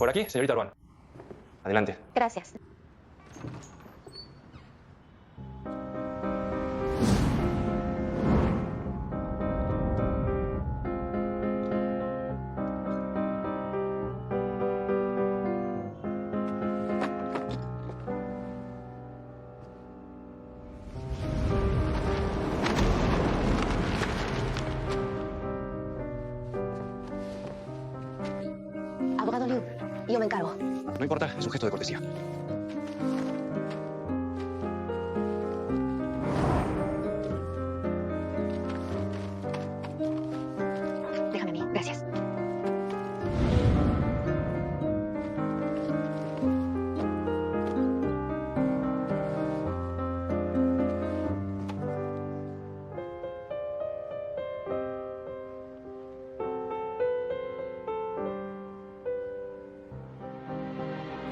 Por aquí, señorita Ruan. Adelante. Gracias. Abogado Liu, yo me encargo. No importa, es un gesto de cortesía. Déjame a mí, gracias.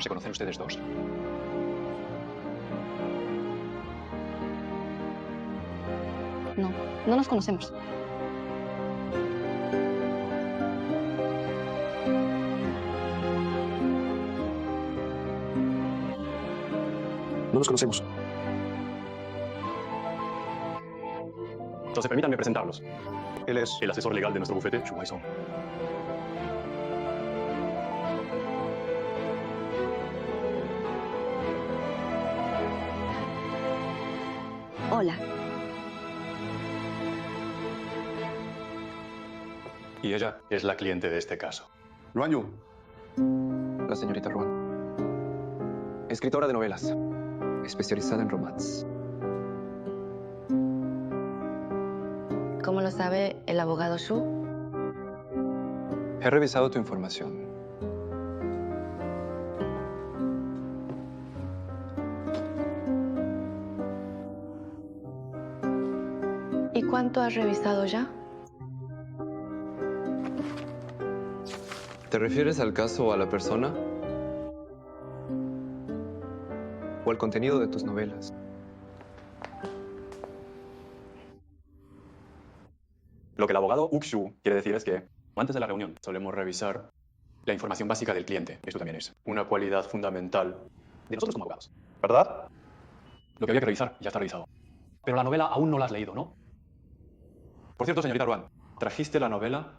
¿Se conocen ustedes dos? No, no nos conocemos. No nos conocemos. Entonces, permítanme presentarlos. Él es... El asesor legal de nuestro bufete, Xu Waisong. Hola. Y ella es la cliente de este caso. Ruan Yu. La señorita Ruan. Escritora de novelas, especializada en romance. ¿Cómo lo sabe el abogado Xu? He revisado tu información. ¿Y cuánto has revisado ya? ¿Te refieres al caso o a la persona? ¿O al contenido de tus novelas? Lo que el abogado Uxu quiere decir es que antes de la reunión solemos revisar la información básica del cliente. Esto también es una cualidad fundamental de nosotros como abogados. ¿Verdad? Lo que había que revisar ya está revisado. Pero la novela aún no la has leído, ¿no? Por cierto, señorita Ruan, ¿trajiste la novela?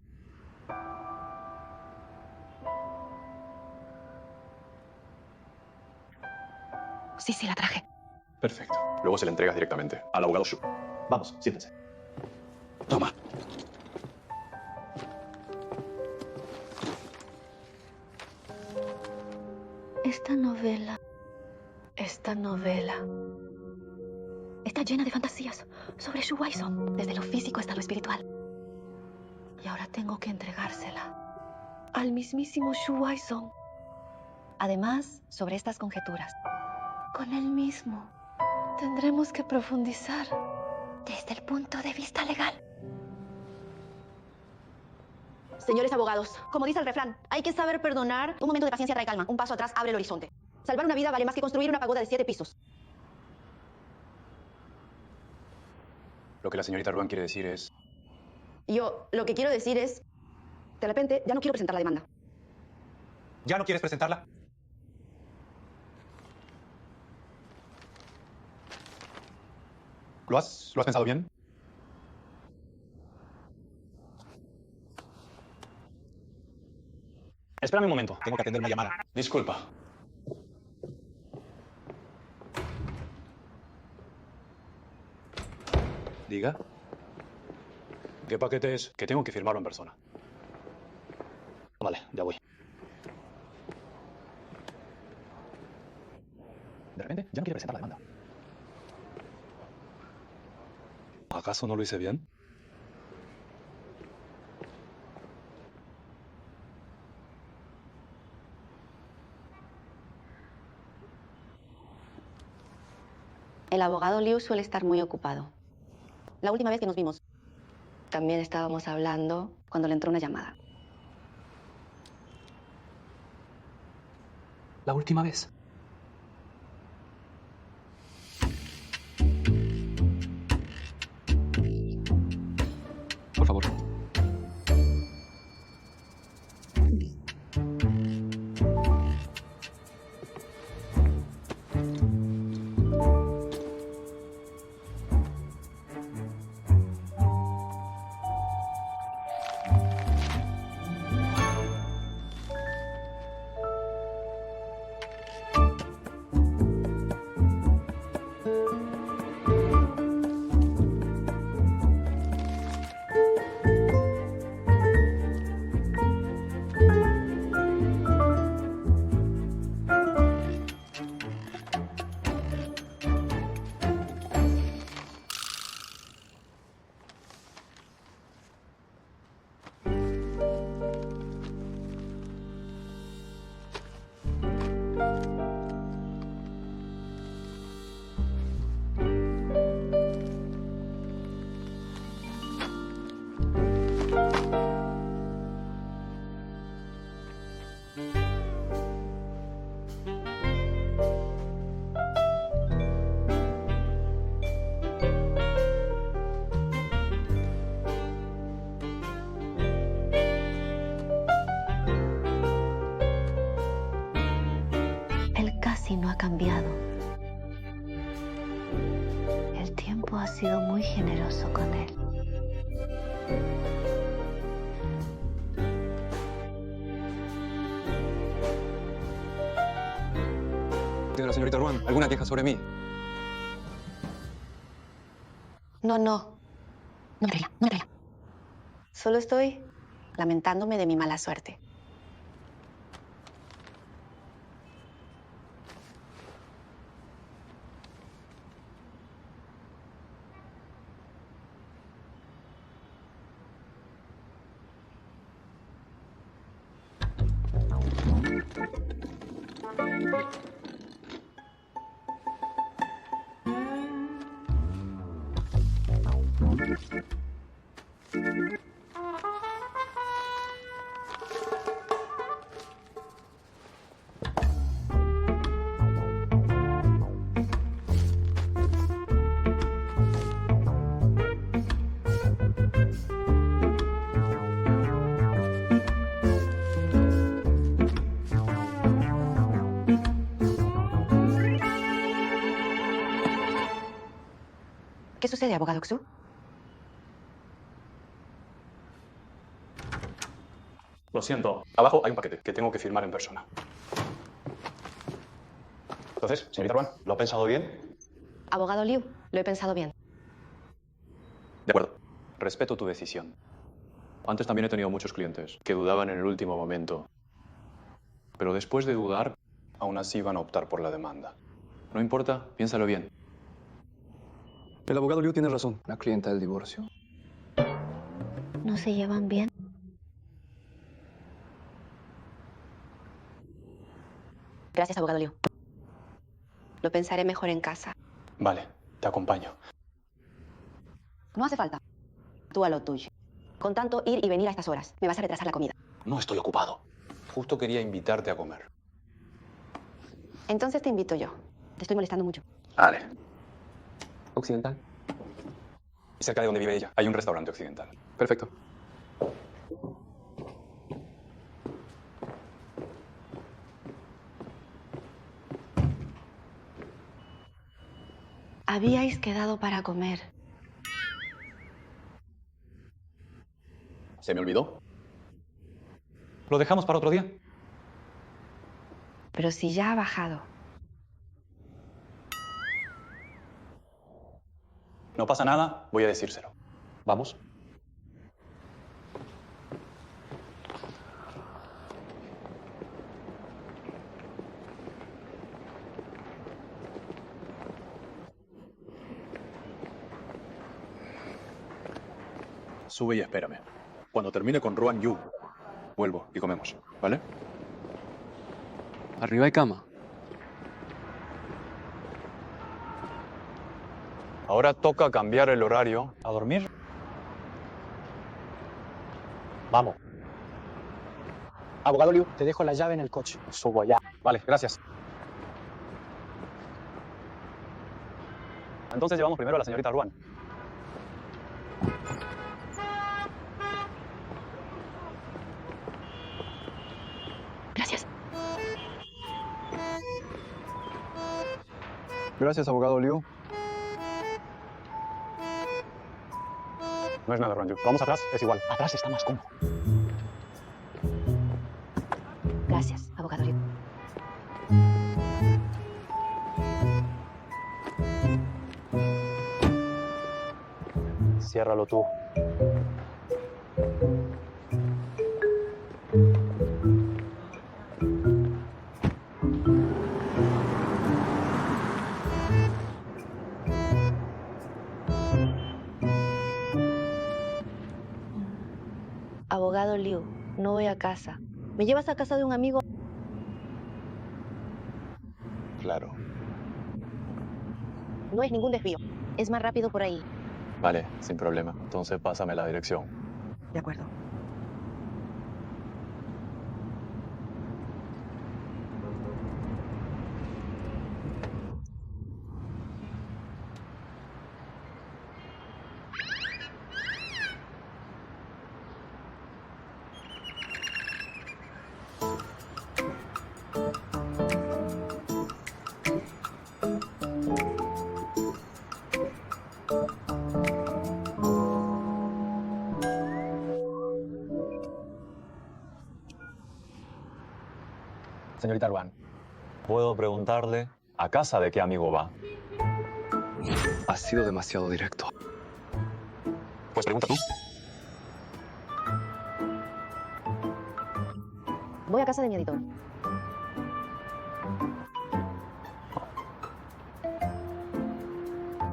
Sí, la traje. Perfecto. Luego se la entregas directamente al abogado Xu. Vamos, siéntense. Toma. Esta novela está llena de fantasías sobre Xu Waisong, desde lo físico hasta lo espiritual. Y ahora tengo que entregársela al mismísimo Xu Waisong. Además, sobre estas conjeturas, con él mismo tendremos que profundizar desde el punto de vista legal. Señores abogados, como dice el refrán, hay que saber perdonar. Un momento de paciencia trae calma. Un paso atrás abre el horizonte. Salvar una vida vale más que construir una pagoda de 7 pisos. Lo que la señorita Ruan quiere decir es... Yo lo que quiero decir es, de repente, ya no quiero presentar la demanda. ¿Ya no quieres presentarla? ¿Lo has pensado bien? Espérame un momento, tengo que atender una llamada. Disculpa. Diga. ¿Qué paquete es? Que tengo que firmarlo en persona. Vale, ya voy. De repente, ya no quiere presentar la demanda. ¿Acaso no lo hice bien? El abogado Liu suele estar muy ocupado. La última vez que nos vimos, también estábamos hablando cuando le entró una llamada. La última vez. Por favor. casi no ha cambiado. El tiempo ha sido muy generoso con él. Señorita Ruan, ¿alguna queja sobre mí? No, no. No me creía, no me creía. Solo estoy lamentándome de mi mala suerte. ¿Qué sucede, abogado Xu? Lo siento. Abajo hay un paquete que tengo que firmar en persona. Entonces, señorita Ruan, ¿lo ha pensado bien? Abogado Liu, lo he pensado bien. De acuerdo. Respeto tu decisión. Antes también he tenido muchos clientes que dudaban en el último momento. Pero después de dudar, aún así van a optar por la demanda. No importa, piénsalo bien. El abogado Liu tiene razón. ¿La clienta del divorcio? ¿No se llevan bien? Gracias, abogado Liu. Lo pensaré mejor en casa. Vale, te acompaño. No hace falta. Tú a lo tuyo. Con tanto ir y venir a estas horas, me vas a retrasar la comida. No estoy ocupado. Justo quería invitarte a comer. Entonces te invito yo. Te estoy molestando mucho. Vale. ¿Occidental? Y cerca de donde vive ella hay un restaurante occidental. Perfecto. Habíais quedado para comer. ¿Se me olvidó? ¿Lo dejamos para otro día? Pero si ya ha bajado. No pasa nada, voy a decírselo. ¿Vamos? Sube y espérame. Cuando termine con Ruan Yu, vuelvo y comemos, ¿vale? Arriba hay cama. Ahora toca cambiar el horario. ¿A dormir? Vamos. Abogado Liu, te dejo la llave en el coche. Subo allá. Vale, gracias. Entonces llevamos primero a la señorita Ruan. Gracias. Gracias, abogado Liu. No es nada, Ruan Yu. Vamos atrás, es igual. Atrás está más cómodo. Gracias, abogado Liu. Ciérralo tú. Abogado Liu, no voy a casa. ¿Me llevas a casa de un amigo? Claro. No es ningún desvío. Es más rápido por ahí. Vale, sin problema. Entonces pásame la dirección. De acuerdo. Señorita Ruan, ¿puedo preguntarle a casa de qué amigo va? Has sido demasiado directo. Pues pregunta tú. Voy a casa de mi editor.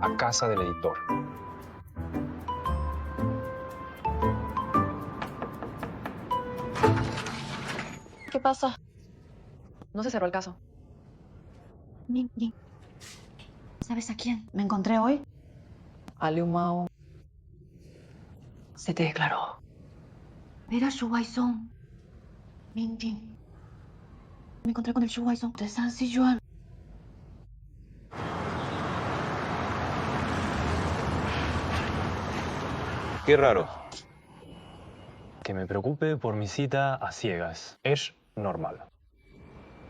A casa del editor. ¿Qué pasa? No se cerró el caso. Ning, ning. ¿Sabes a quién me encontré hoy? A Liu Mao se te declaró. Era Shu Waizong. Ming Jing. Me encontré con el Shu Waizong de San Sijuan. Qué raro. Que me preocupe por mi cita a ciegas. Es normal.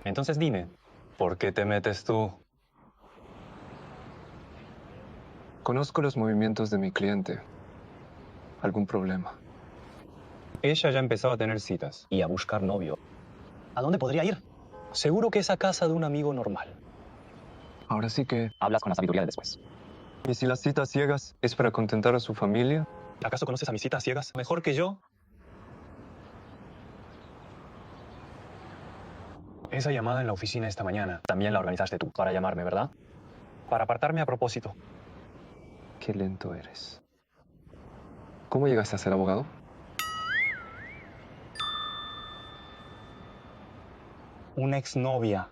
Entonces dime, ¿por qué te metes tú? Conozco los movimientos de mi cliente. ¿Algún problema? Ella ya empezaba a tener citas y a buscar novio. ¿A dónde podría ir? Seguro que es a casa de un amigo normal. Ahora sí que... Hablas con la sabiduría de después. ¿Y si las citas ciegas es para contentar a su familia? ¿Acaso conoces a mis citas ciegas mejor que yo? Esa llamada en la oficina esta mañana también la organizaste tú para llamarme, ¿verdad? Para apartarme a propósito. Qué lento eres. ¿Cómo llegaste a ser abogado? Una exnovia.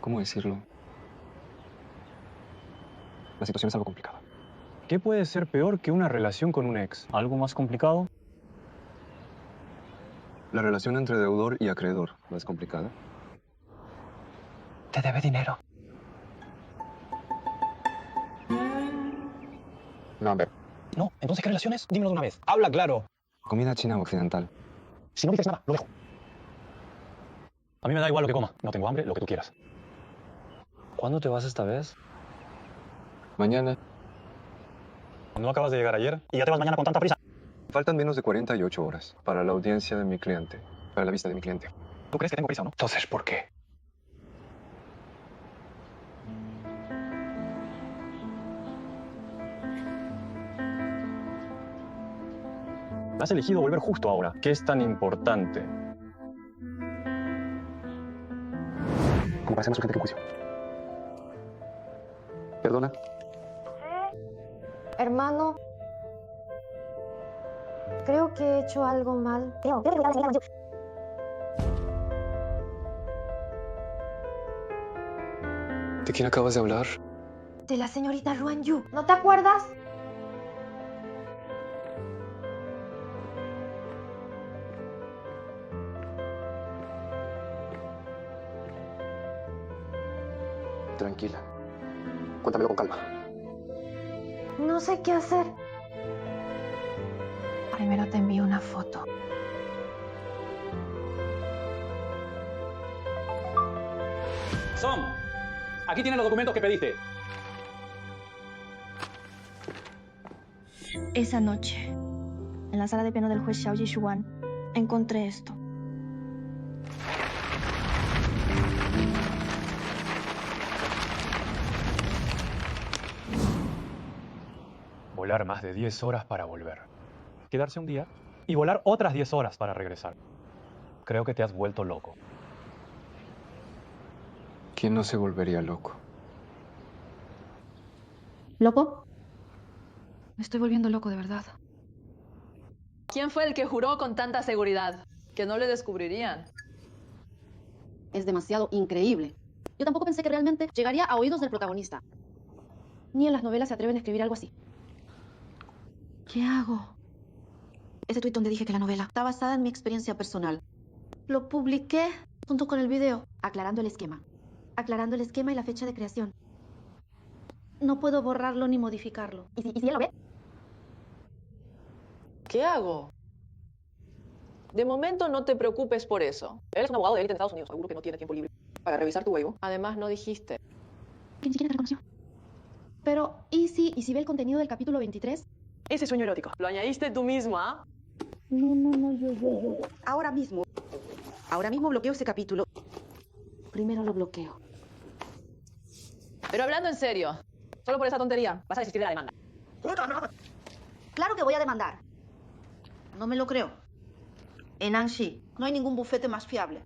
¿Cómo decirlo? La situación es algo complicada. ¿Qué puede ser peor que una relación con un ex? ¿Algo más complicado? La relación entre deudor y acreedor no es complicada. Te debe dinero. No, a ver. No, entonces, ¿qué relaciones? Dímelo de una vez. Habla claro. Comida china occidental. Si no dices nada, lo dejo. A mí me da igual lo que coma. No tengo hambre, lo que tú quieras. ¿Cuándo te vas esta vez? Mañana. ¿No acabas de llegar ayer? ¿Y ya te vas mañana con tanta prisa? Faltan menos de 48 horas para la audiencia de mi cliente. Para la vista de mi cliente. ¿Tú crees que tengo prisa o no? Entonces, ¿por qué? Has elegido volver justo ahora. ¿Qué es tan importante? Como para ser más urgente que un juicio. ¿Perdona? Hermano, creo que he hecho algo mal. ¿De quién acabas de hablar? De la señorita Ruan Yu. ¿No te acuerdas? Tranquila. Cuéntamelo con calma. No sé qué hacer. Primero te envío una foto. Son, aquí tienen los documentos que pediste. Esa noche, en la sala de piano del juez Xiao Yishuan, encontré esto. Volar más de 10 horas para volver. Quedarse un día y volar otras 10 horas para regresar. Creo que te has vuelto loco. ¿Quién no se volvería loco? ¿Loco? Me estoy volviendo loco, de verdad. ¿Quién fue el que juró con tanta seguridad que no le descubrirían? Es demasiado increíble. Yo tampoco pensé que realmente llegaría a oídos del protagonista. Ni en las novelas se atreven a escribir algo así. ¿Qué hago? Ese tuit donde dije que la novela está basada en mi experiencia personal. Lo publiqué junto con el video, aclarando el esquema. Aclarando el esquema y la fecha de creación. No puedo borrarlo ni modificarlo. ¿Y si él lo ve? ¿Qué hago? De momento no te preocupes por eso. Él es un abogado de élite en Estados Unidos. Seguro que no tiene tiempo libre para revisar tu Weibo. Además, no dijiste. Que ni siquiera te reconoció. Pero, ¿y si ve el contenido del capítulo 23? Ese sueño erótico. Lo añadiste tú misma. No, yo. Ahora mismo bloqueo ese capítulo. Primero lo bloqueo. Pero hablando en serio, solo por esa tontería vas a desistir de la demanda. Claro que voy a demandar. No me lo creo. En Annecy no hay ningún bufete más fiable.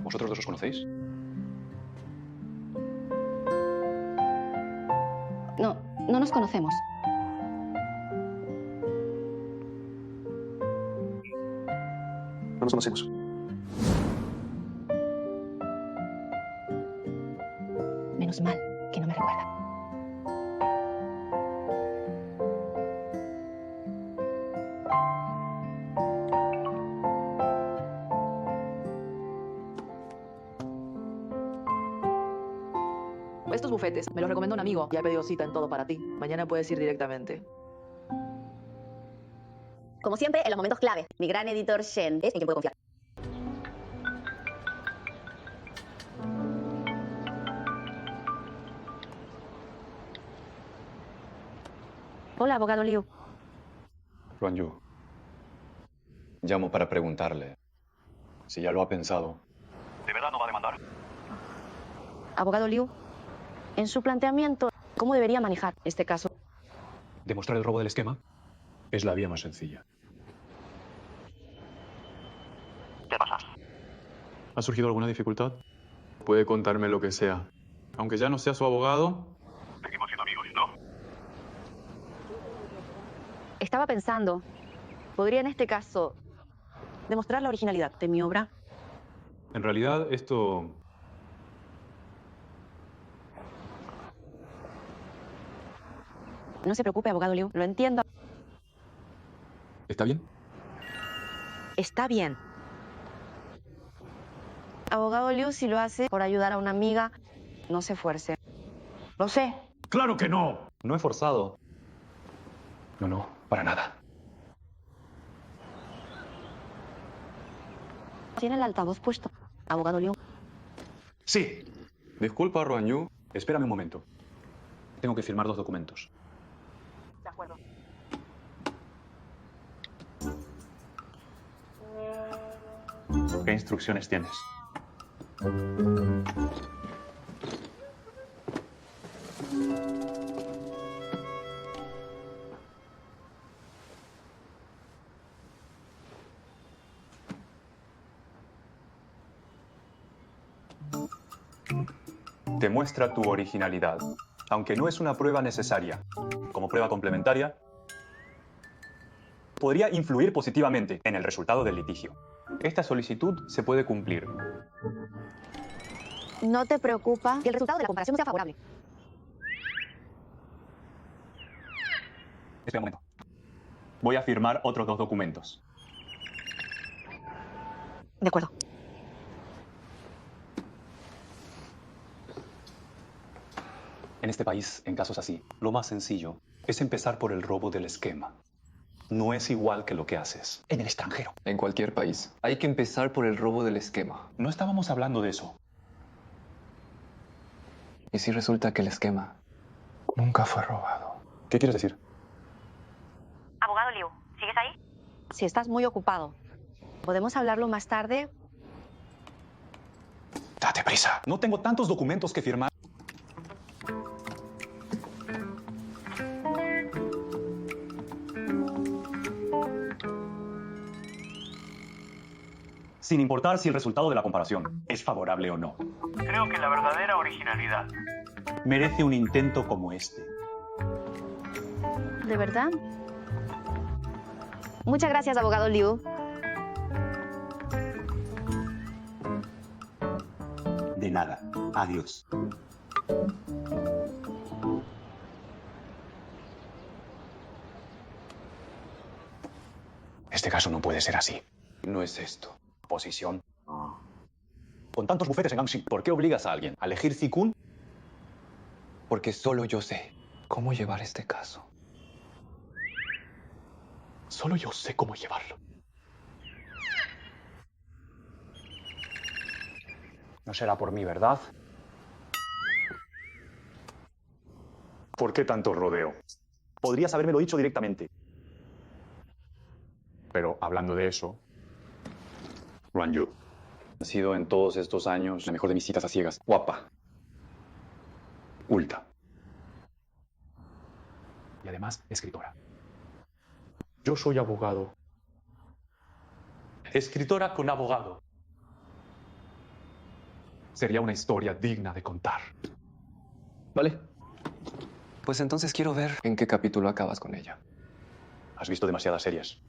¿Vosotros dos os conocéis? No nos conocemos. No nos conocemos. Menos mal que no me recuerda. Estos bufetes me los recomendó un amigo. Ya he pedido cita en todo para ti. Mañana puedes ir directamente. Como siempre, en los momentos clave, mi gran editor Shen es en quien puedo confiar. Hola, abogado Liu. Ruan Yu. Llamo para preguntarle si ya lo ha pensado. ¿De verdad no va a demandar? Abogado Liu, en su planteamiento, ¿cómo debería manejar este caso? Demostrar el robo del esquema es la vía más sencilla. ¿Qué pasa? ¿Ha surgido alguna dificultad? Puede contarme lo que sea. Aunque ya no sea su abogado. Seguimos siendo amigos, ¿no? Estaba pensando, ¿podría en este caso demostrar la originalidad de mi obra? En realidad, esto... No se preocupe, abogado Liu, lo entiendo. ¿Está bien? Está bien. Abogado Liu, si lo hace por ayudar a una amiga, no se esfuerce. Lo sé. ¡Claro que no! No he forzado. No, para nada. Tiene el altavoz puesto, abogado Liu. Sí. Disculpa, Ruan Yu. Espérame un momento. Tengo que firmar 2 documentos. De acuerdo. ¿Qué instrucciones tienes? Demuestra tu originalidad, aunque no es una prueba necesaria. Como prueba complementaria, podría influir positivamente en el resultado del litigio. Esta solicitud se puede cumplir. No te preocupa que el resultado de la comparación sea favorable. Espera un momento. Voy a firmar otros 2 documentos. De acuerdo. En este país, en casos así, lo más sencillo es empezar por el robo del esquema. No es igual que lo que haces en el extranjero. En cualquier país, hay que empezar por el robo del esquema. No estábamos hablando de eso. ¿Y si resulta que el esquema nunca fue robado? ¿Qué quieres decir? Abogado Liu, ¿sigues ahí? Si estás muy ocupado, ¿podemos hablarlo más tarde? Date prisa. No tengo tantos documentos que firmar. Sin importar si el resultado de la comparación es favorable o no. Creo que la verdadera originalidad Merece un intento como este. ¿De verdad? Muchas gracias, abogado Liu. De nada. Adiós. Este caso no puede ser así. No es esto. Posición. Con tantos bufetes en Gangxi, ¿por qué obligas a alguien a elegir Zikun? Porque solo yo sé cómo llevar este caso. Solo yo sé cómo llevarlo. No será por mí, ¿verdad? ¿Por qué tanto rodeo? Podrías habérmelo dicho directamente. Pero hablando de eso, Ruan Yu ha sido en todos estos años la mejor de mis citas a ciegas. Guapa. Culta. Y además, escritora. Yo soy abogado. Escritora con abogado. Sería una historia digna de contar. ¿Vale? Pues entonces quiero ver en qué capítulo acabas con ella. Has visto demasiadas series.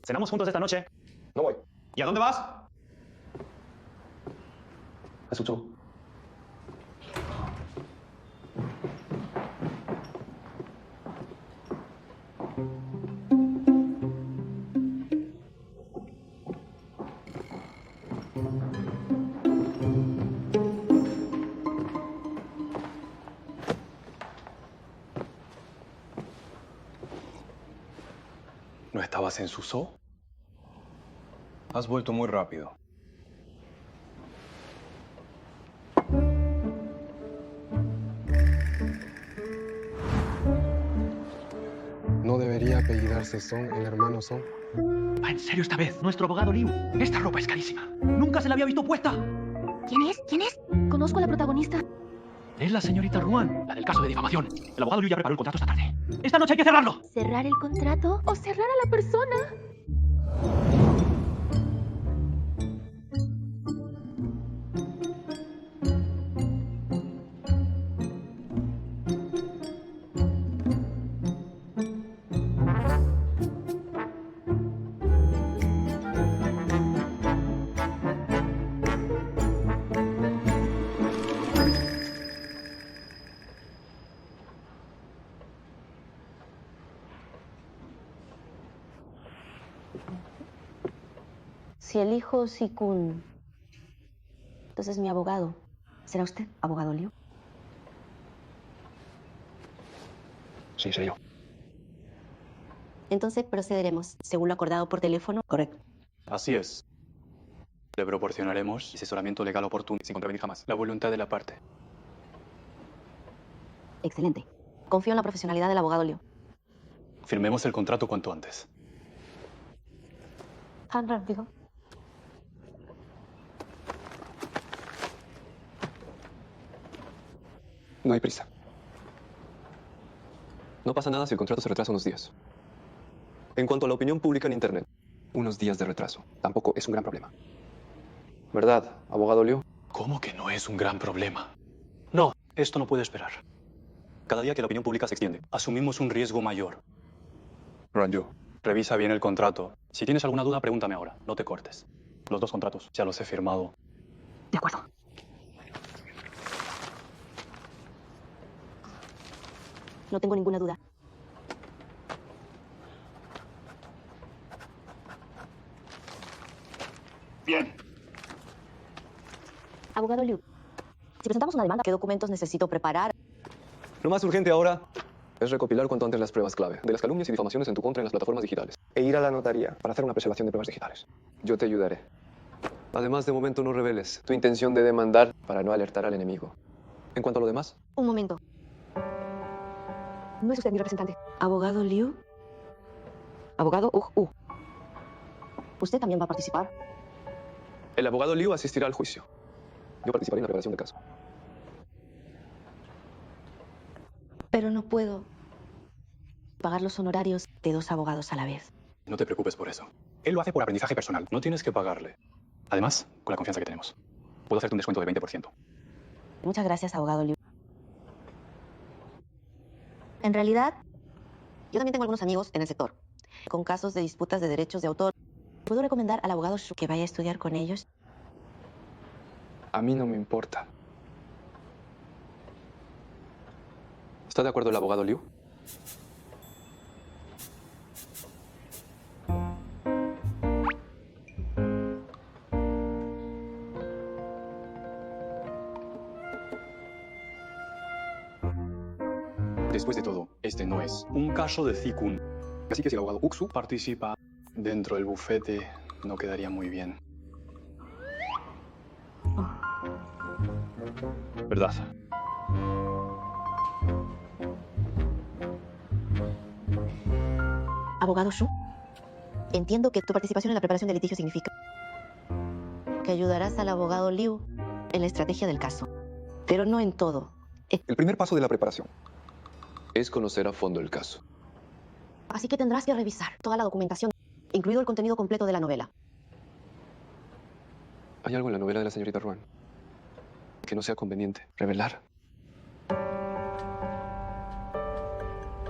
¿Cenamos juntos esta noche? No voy. ¿Y a dónde vas? A su show. ¿No estabas en su zoo? Has vuelto muy rápido. ¿No debería apellidarse Song el hermano Song? ¿Va en serio esta vez? Nuestro abogado Liu. Esta ropa es carísima. Nunca se la había visto puesta. ¿Quién es? ¿Quién es? Conozco a la protagonista. Es la señorita Ruan, la del caso de difamación. El abogado Liu ya preparó el contrato esta tarde. Esta noche hay que cerrarlo. ¿Cerrar el contrato o cerrar a la persona? Si elijo Zikun, entonces mi abogado. ¿Será usted, abogado Liu? Sí, soy yo. Entonces procederemos, según lo acordado por teléfono. Correcto. Así es. Le proporcionaremos asesoramiento legal oportuno, sin contravenir jamás la voluntad de la parte. Excelente. Confío en la profesionalidad del abogado Liu. Firmemos el contrato cuanto antes. Tan rápido. No hay prisa. No pasa nada si el contrato se retrasa unos días. En cuanto a la opinión pública en Internet, unos días de retraso tampoco es un gran problema. ¿Verdad, abogado Liu? ¿Cómo que no es un gran problema? No, esto no puede esperar. Cada día que la opinión pública se extiende, asumimos un riesgo mayor. Ruan Yu, revisa bien el contrato. Si tienes alguna duda, pregúntame ahora. No te cortes. Los dos contratos ya los he firmado. De acuerdo. No tengo ninguna duda. Bien. Abogado Liu, si presentamos una demanda, ¿qué documentos necesito preparar? Lo más urgente ahora es recopilar cuanto antes las pruebas clave de las calumnias y difamaciones en tu contra en las plataformas digitales. E ir a la notaría para hacer una preservación de pruebas digitales. Yo te ayudaré. Además, de momento no reveles tu intención de demandar para no alertar al enemigo. En cuanto a lo demás, Un momento. No es usted mi representante. ¿Abogado Liu? Abogado ¿Usted también va a participar? el abogado Liu asistirá al juicio. Yo participaré en la preparación del caso. Pero no puedo pagar los honorarios de dos abogados a la vez. No te preocupes por eso. Él lo hace por aprendizaje personal. No tienes que pagarle. Además, con la confianza que tenemos. Puedo hacerte un descuento de 20%. Muchas gracias, abogado Liu. En realidad, yo también tengo algunos amigos en el sector, con casos de disputas de derechos de autor. ¿Puedo recomendar al abogado Shu que vaya a estudiar con ellos? A mí no me importa. ¿Está de acuerdo el abogado Liu? Después de todo, este no es un caso de Zikun. Así que si el abogado Uksu participa dentro del bufete, no quedaría muy bien. ¿Verdad? Abogado Shu, entiendo que tu participación en la preparación del litigio significa que ayudarás al abogado Liu en la estrategia del caso, pero no en todo. El primer paso de la preparación es conocer a fondo el caso. Así que tendrás que revisar toda la documentación, incluido el contenido completo de la novela. ¿Hay algo en la novela de la señorita Ruan que no sea conveniente revelar?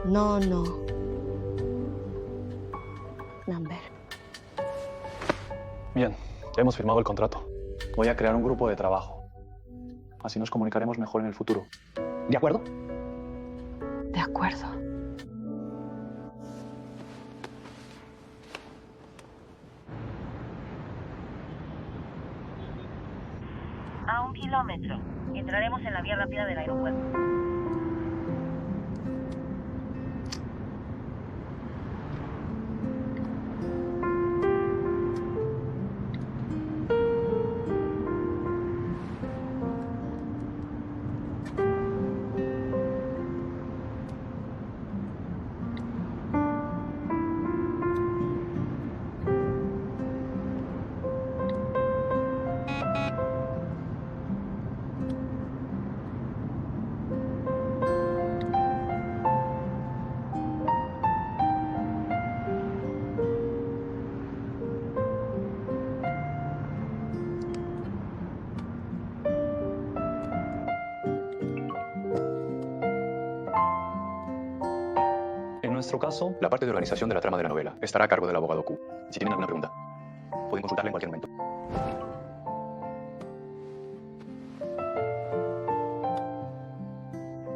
No. Number. Bien, ya hemos firmado el contrato. Voy a crear un grupo de trabajo. Así nos comunicaremos mejor en el futuro. ¿De acuerdo? De acuerdo. A 1 kilómetro. Entraremos en la vía rápida del aeropuerto. En nuestro caso, la parte de organización de la trama de la novela estará a cargo del abogado Q. Si tienen alguna pregunta, pueden consultarle en cualquier momento.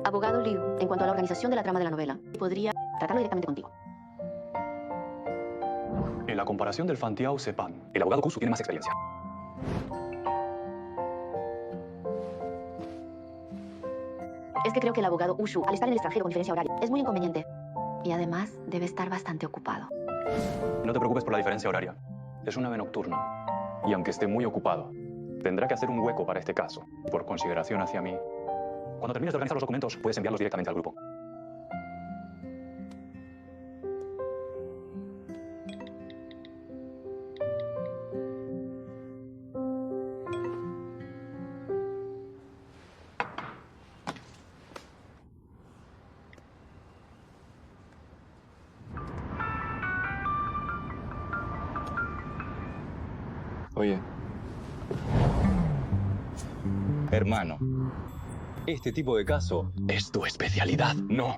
Abogado Liu, en cuanto a la organización de la trama de la novela, podría tratarlo directamente contigo. En la comparación del Fantiao Sepan, el abogado Q tiene más experiencia. Es que creo que el abogado Ushu, al estar en el extranjero con diferencia horaria, es muy inconveniente. Y además, debe estar bastante ocupado. No te preocupes por la diferencia horaria. Es una ave nocturna. Y aunque esté muy ocupado, tendrá que hacer un hueco para este caso, por consideración hacia mí. Cuando termines de organizar los documentos, puedes enviarlos directamente al grupo. Oye. Hermano, este tipo de caso es tu especialidad. No.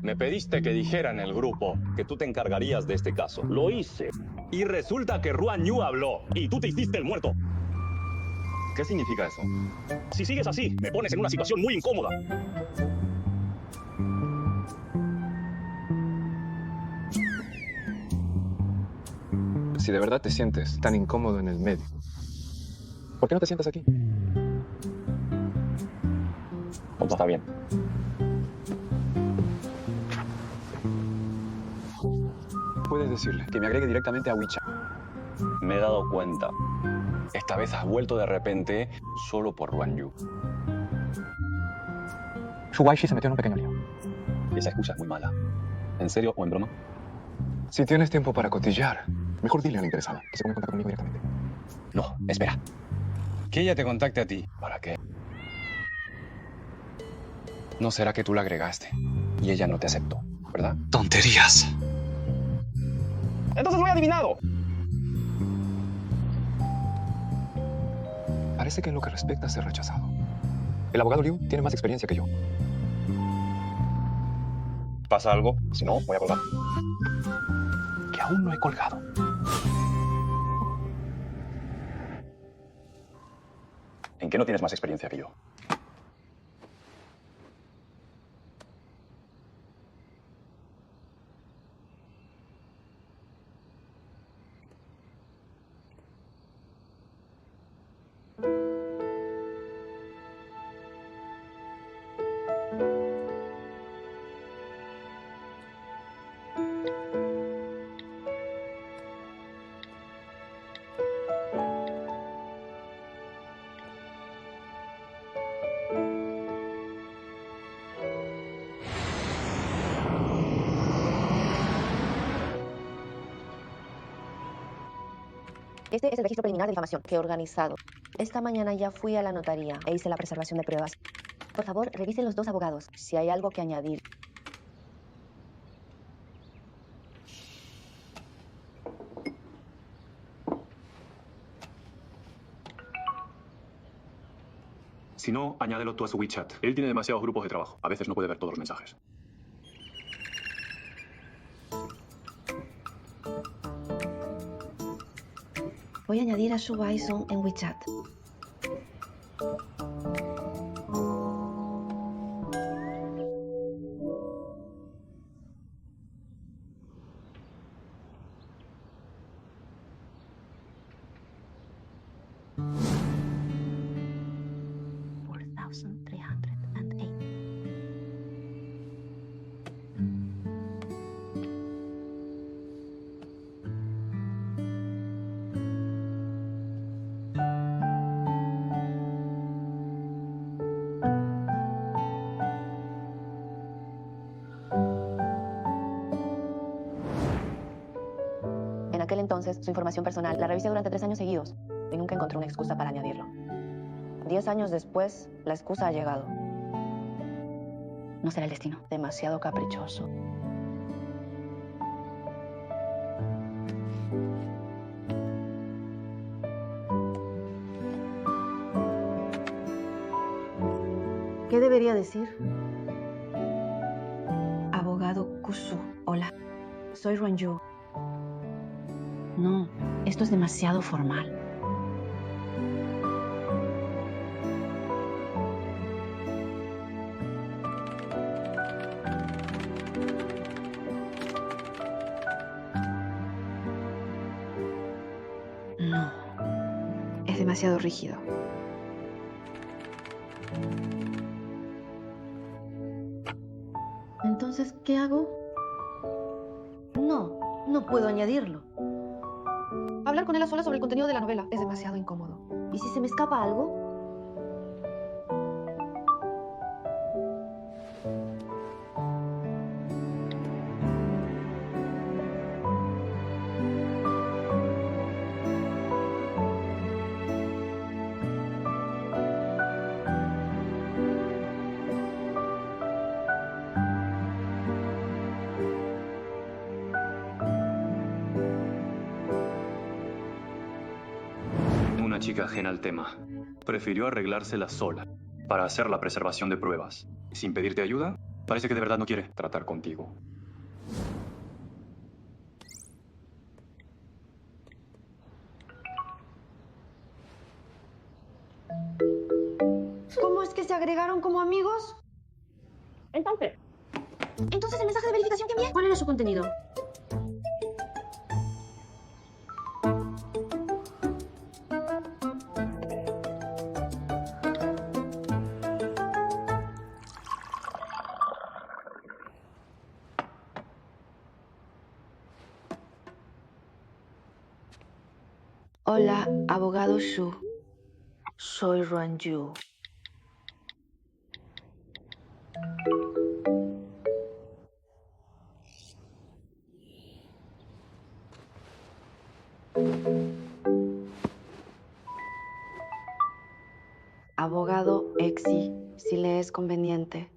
Me pediste que dijera en el grupo que tú te encargarías de este caso. Lo hice. Y resulta que Ruan Yu habló y tú te hiciste el muerto. ¿Qué significa eso? Si sigues así, me pones en una situación muy incómoda. Si de verdad te sientes tan incómodo en el medio, ¿por qué no te sientas aquí? Pues está bien. Puedes decirle que me agregue directamente a WeChat. Me he dado cuenta. Esta vez has vuelto de repente solo por Ruan Yu. Shu Waishi se metió en un pequeño lío. Esa excusa es muy mala. ¿En serio o en broma? Si tienes tiempo para cotillar, mejor dile a la interesada que se ponga en contacto conmigo directamente. No, espera. Que ella te contacte a ti. ¿Para qué? ¿No será que tú la agregaste y ella no te aceptó, verdad? ¡Tonterías! ¡Entonces lo he adivinado! Parece que en lo que respecta a ser rechazado, el abogado Liu tiene más experiencia que yo. ¿Pasa algo? Si no, voy a colgar. Que aún no he colgado. ¿En qué no tienes más experiencia que yo? Este es el registro preliminar de difamación que he organizado. Esta mañana ya fui a la notaría e hice la preservación de pruebas. Por favor, revisen los dos abogados si hay algo que añadir. Si no, añádelo tú a su WeChat. Él tiene demasiados grupos de trabajo. A veces no puede ver todos los mensajes. Voy a añadir a Shu Wai-sung en WeChat. En aquel entonces, su información personal la revisé durante 3 años seguidos y nunca encontré una excusa para añadirlo. 10 años después, la excusa ha llegado. No será el destino. Demasiado caprichoso. ¿Qué debería decir? Abogado Kusu, hola. Soy Ruan Yu. No, esto es demasiado formal. No, es demasiado rígido. Entonces, ¿qué hago? No puedo añadirlo. Hablar con él a solas sobre el contenido de la novela es demasiado incómodo. ¿Y si se me escapa algo? Una chica ajena al tema. Prefirió arreglársela sola para hacer la preservación de pruebas. Sin pedirte ayuda, parece que de verdad no quiere tratar contigo. ¿Cómo es que se agregaron como amigos? Entonces, el mensaje de verificación que envié, ¿cuál era su contenido? Hola, abogado Shu. Soy Ruan Yu. Abogado Exi, si le es conveniente,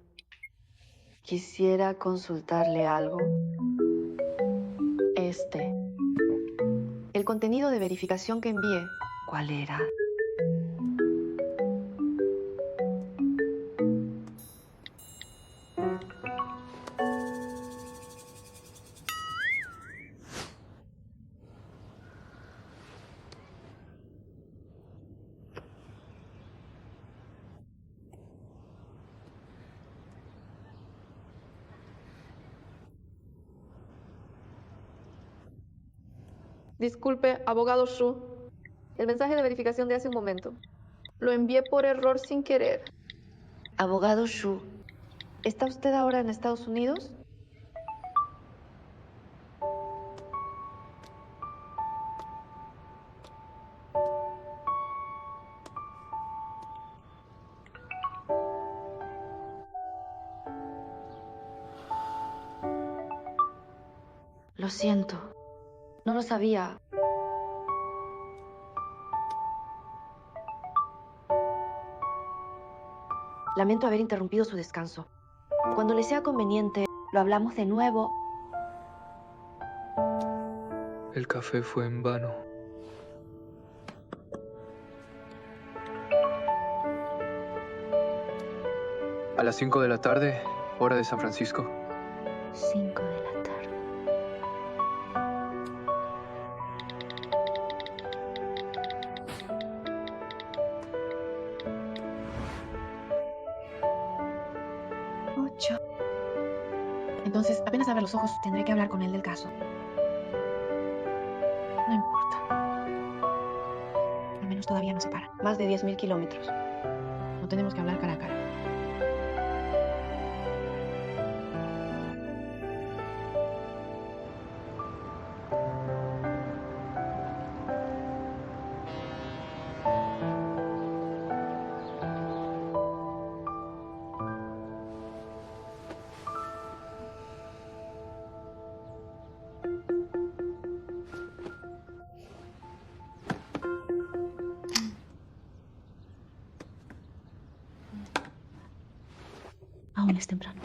quisiera consultarle algo. El contenido de verificación que envié, ¿cuál era? disculpe, abogado Shu. El mensaje de verificación de hace un momento. Lo envié por error sin querer. Abogado Shu, ¿está usted ahora en Estados Unidos? Lo siento. No lo sabía. Lamento haber interrumpido su descanso. Cuando le sea conveniente, lo hablamos de nuevo. El café fue en vano. A las 5 de la tarde, hora de San Francisco. 5 de la tarde. Entonces, apenas abra los ojos, tendré que hablar con él del caso. No importa. Al menos todavía nos separan. Más de 10.000 kilómetros. No tenemos que hablar cara a cara. Aún es temprano.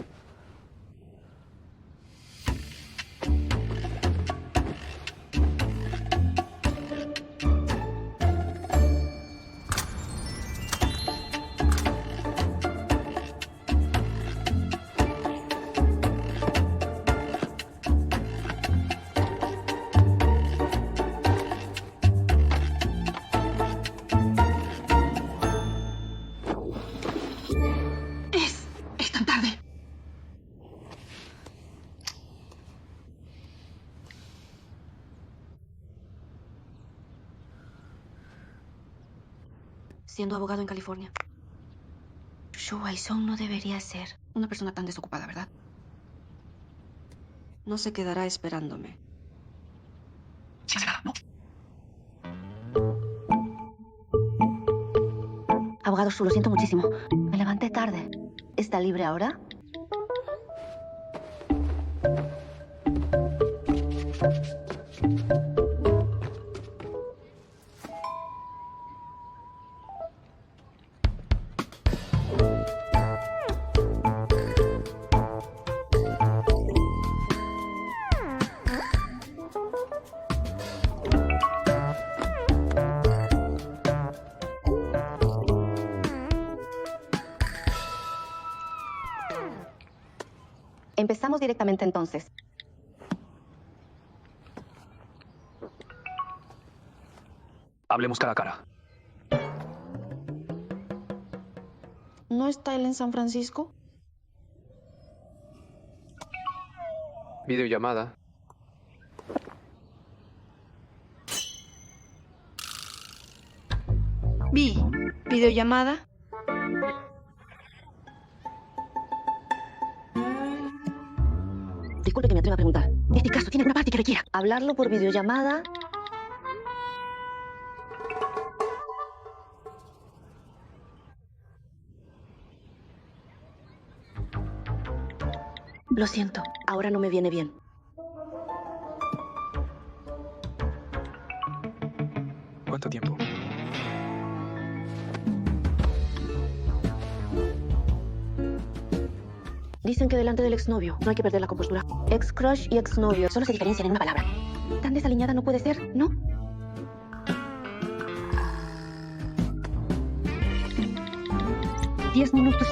Es tan tarde. Siendo abogado en California. Shu Wai-song no debería ser Una persona tan desocupada, ¿verdad? No se quedará esperándome. Sí, es verdad, no. Abogado Shu, lo siento muchísimo. Me levanté tarde. ¿Está libre ahora? Empezamos directamente entonces. Hablemos cara a cara. ¿No está él en San Francisco? Videollamada. Videollamada. Disculpe que me atreva a preguntar. ¿Este caso tiene alguna parte que requiera hablarlo por videollamada? Lo siento, ahora no me viene bien. ¿Cuánto tiempo? Dicen que delante del exnovio no hay que perder la compostura. Ex-crush y exnovio solo se diferencian en una palabra. Tan desaliñada no puede ser, ¿no? Diez minutos.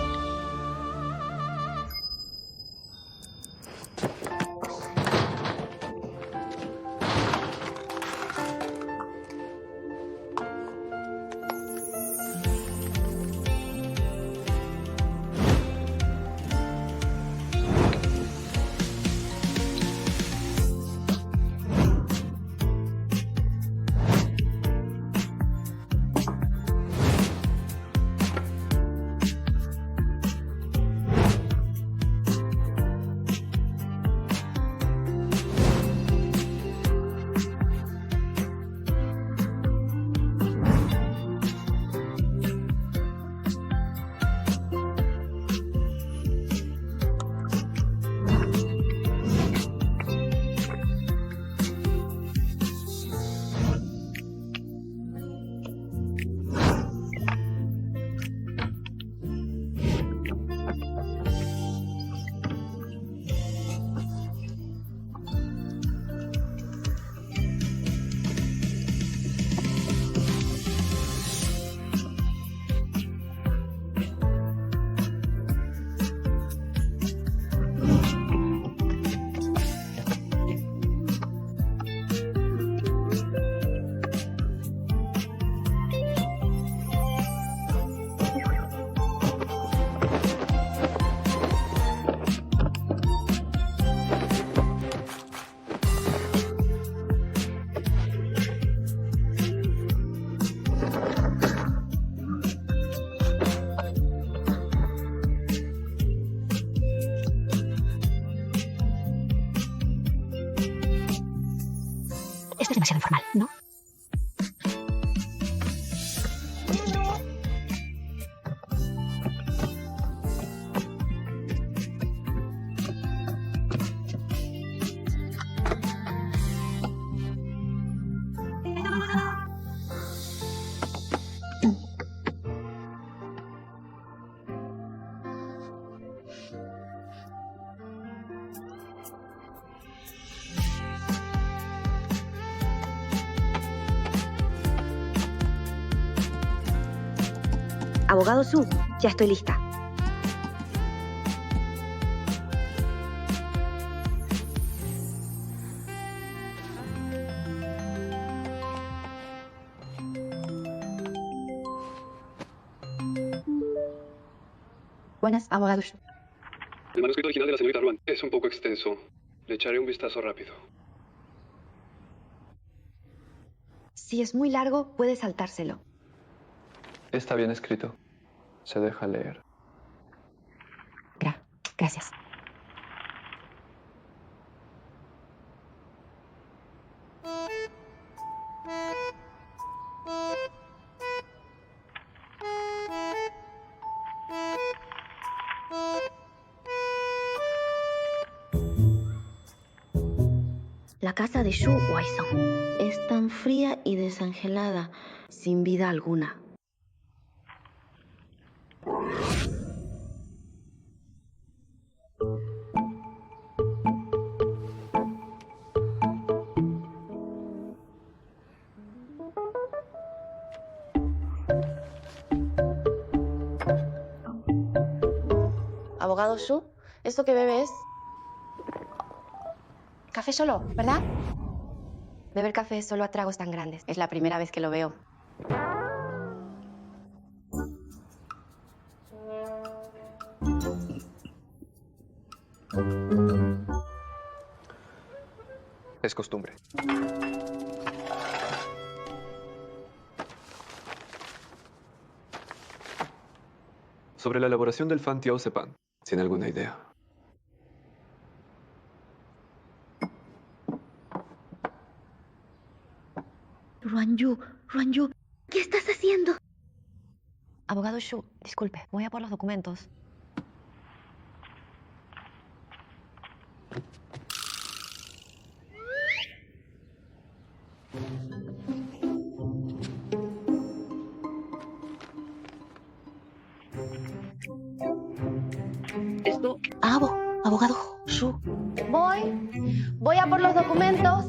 demasiado informal, ¿no? Abogado Su, ya estoy lista. Buenas, abogado Su. El manuscrito original de la señorita Ruan es un poco extenso. Le echaré un vistazo rápido. Si es muy largo, puede saltárselo. Está bien escrito. Se deja leer. Gracias. La casa de Shu Waisong es tan fría y desangelada, sin vida alguna. Abogado Shu, ¿esto que bebe es? Café solo, ¿verdad? Beber café solo a tragos tan grandes. Es la primera vez que lo veo. Es costumbre. Sobre la elaboración del fan tiao sepan, ¿tiene alguna idea? Ruanyu, ¿qué estás haciendo? Abogado Shu, disculpe, voy a por los documentos. Esto... abogado Shu. Voy a por los documentos.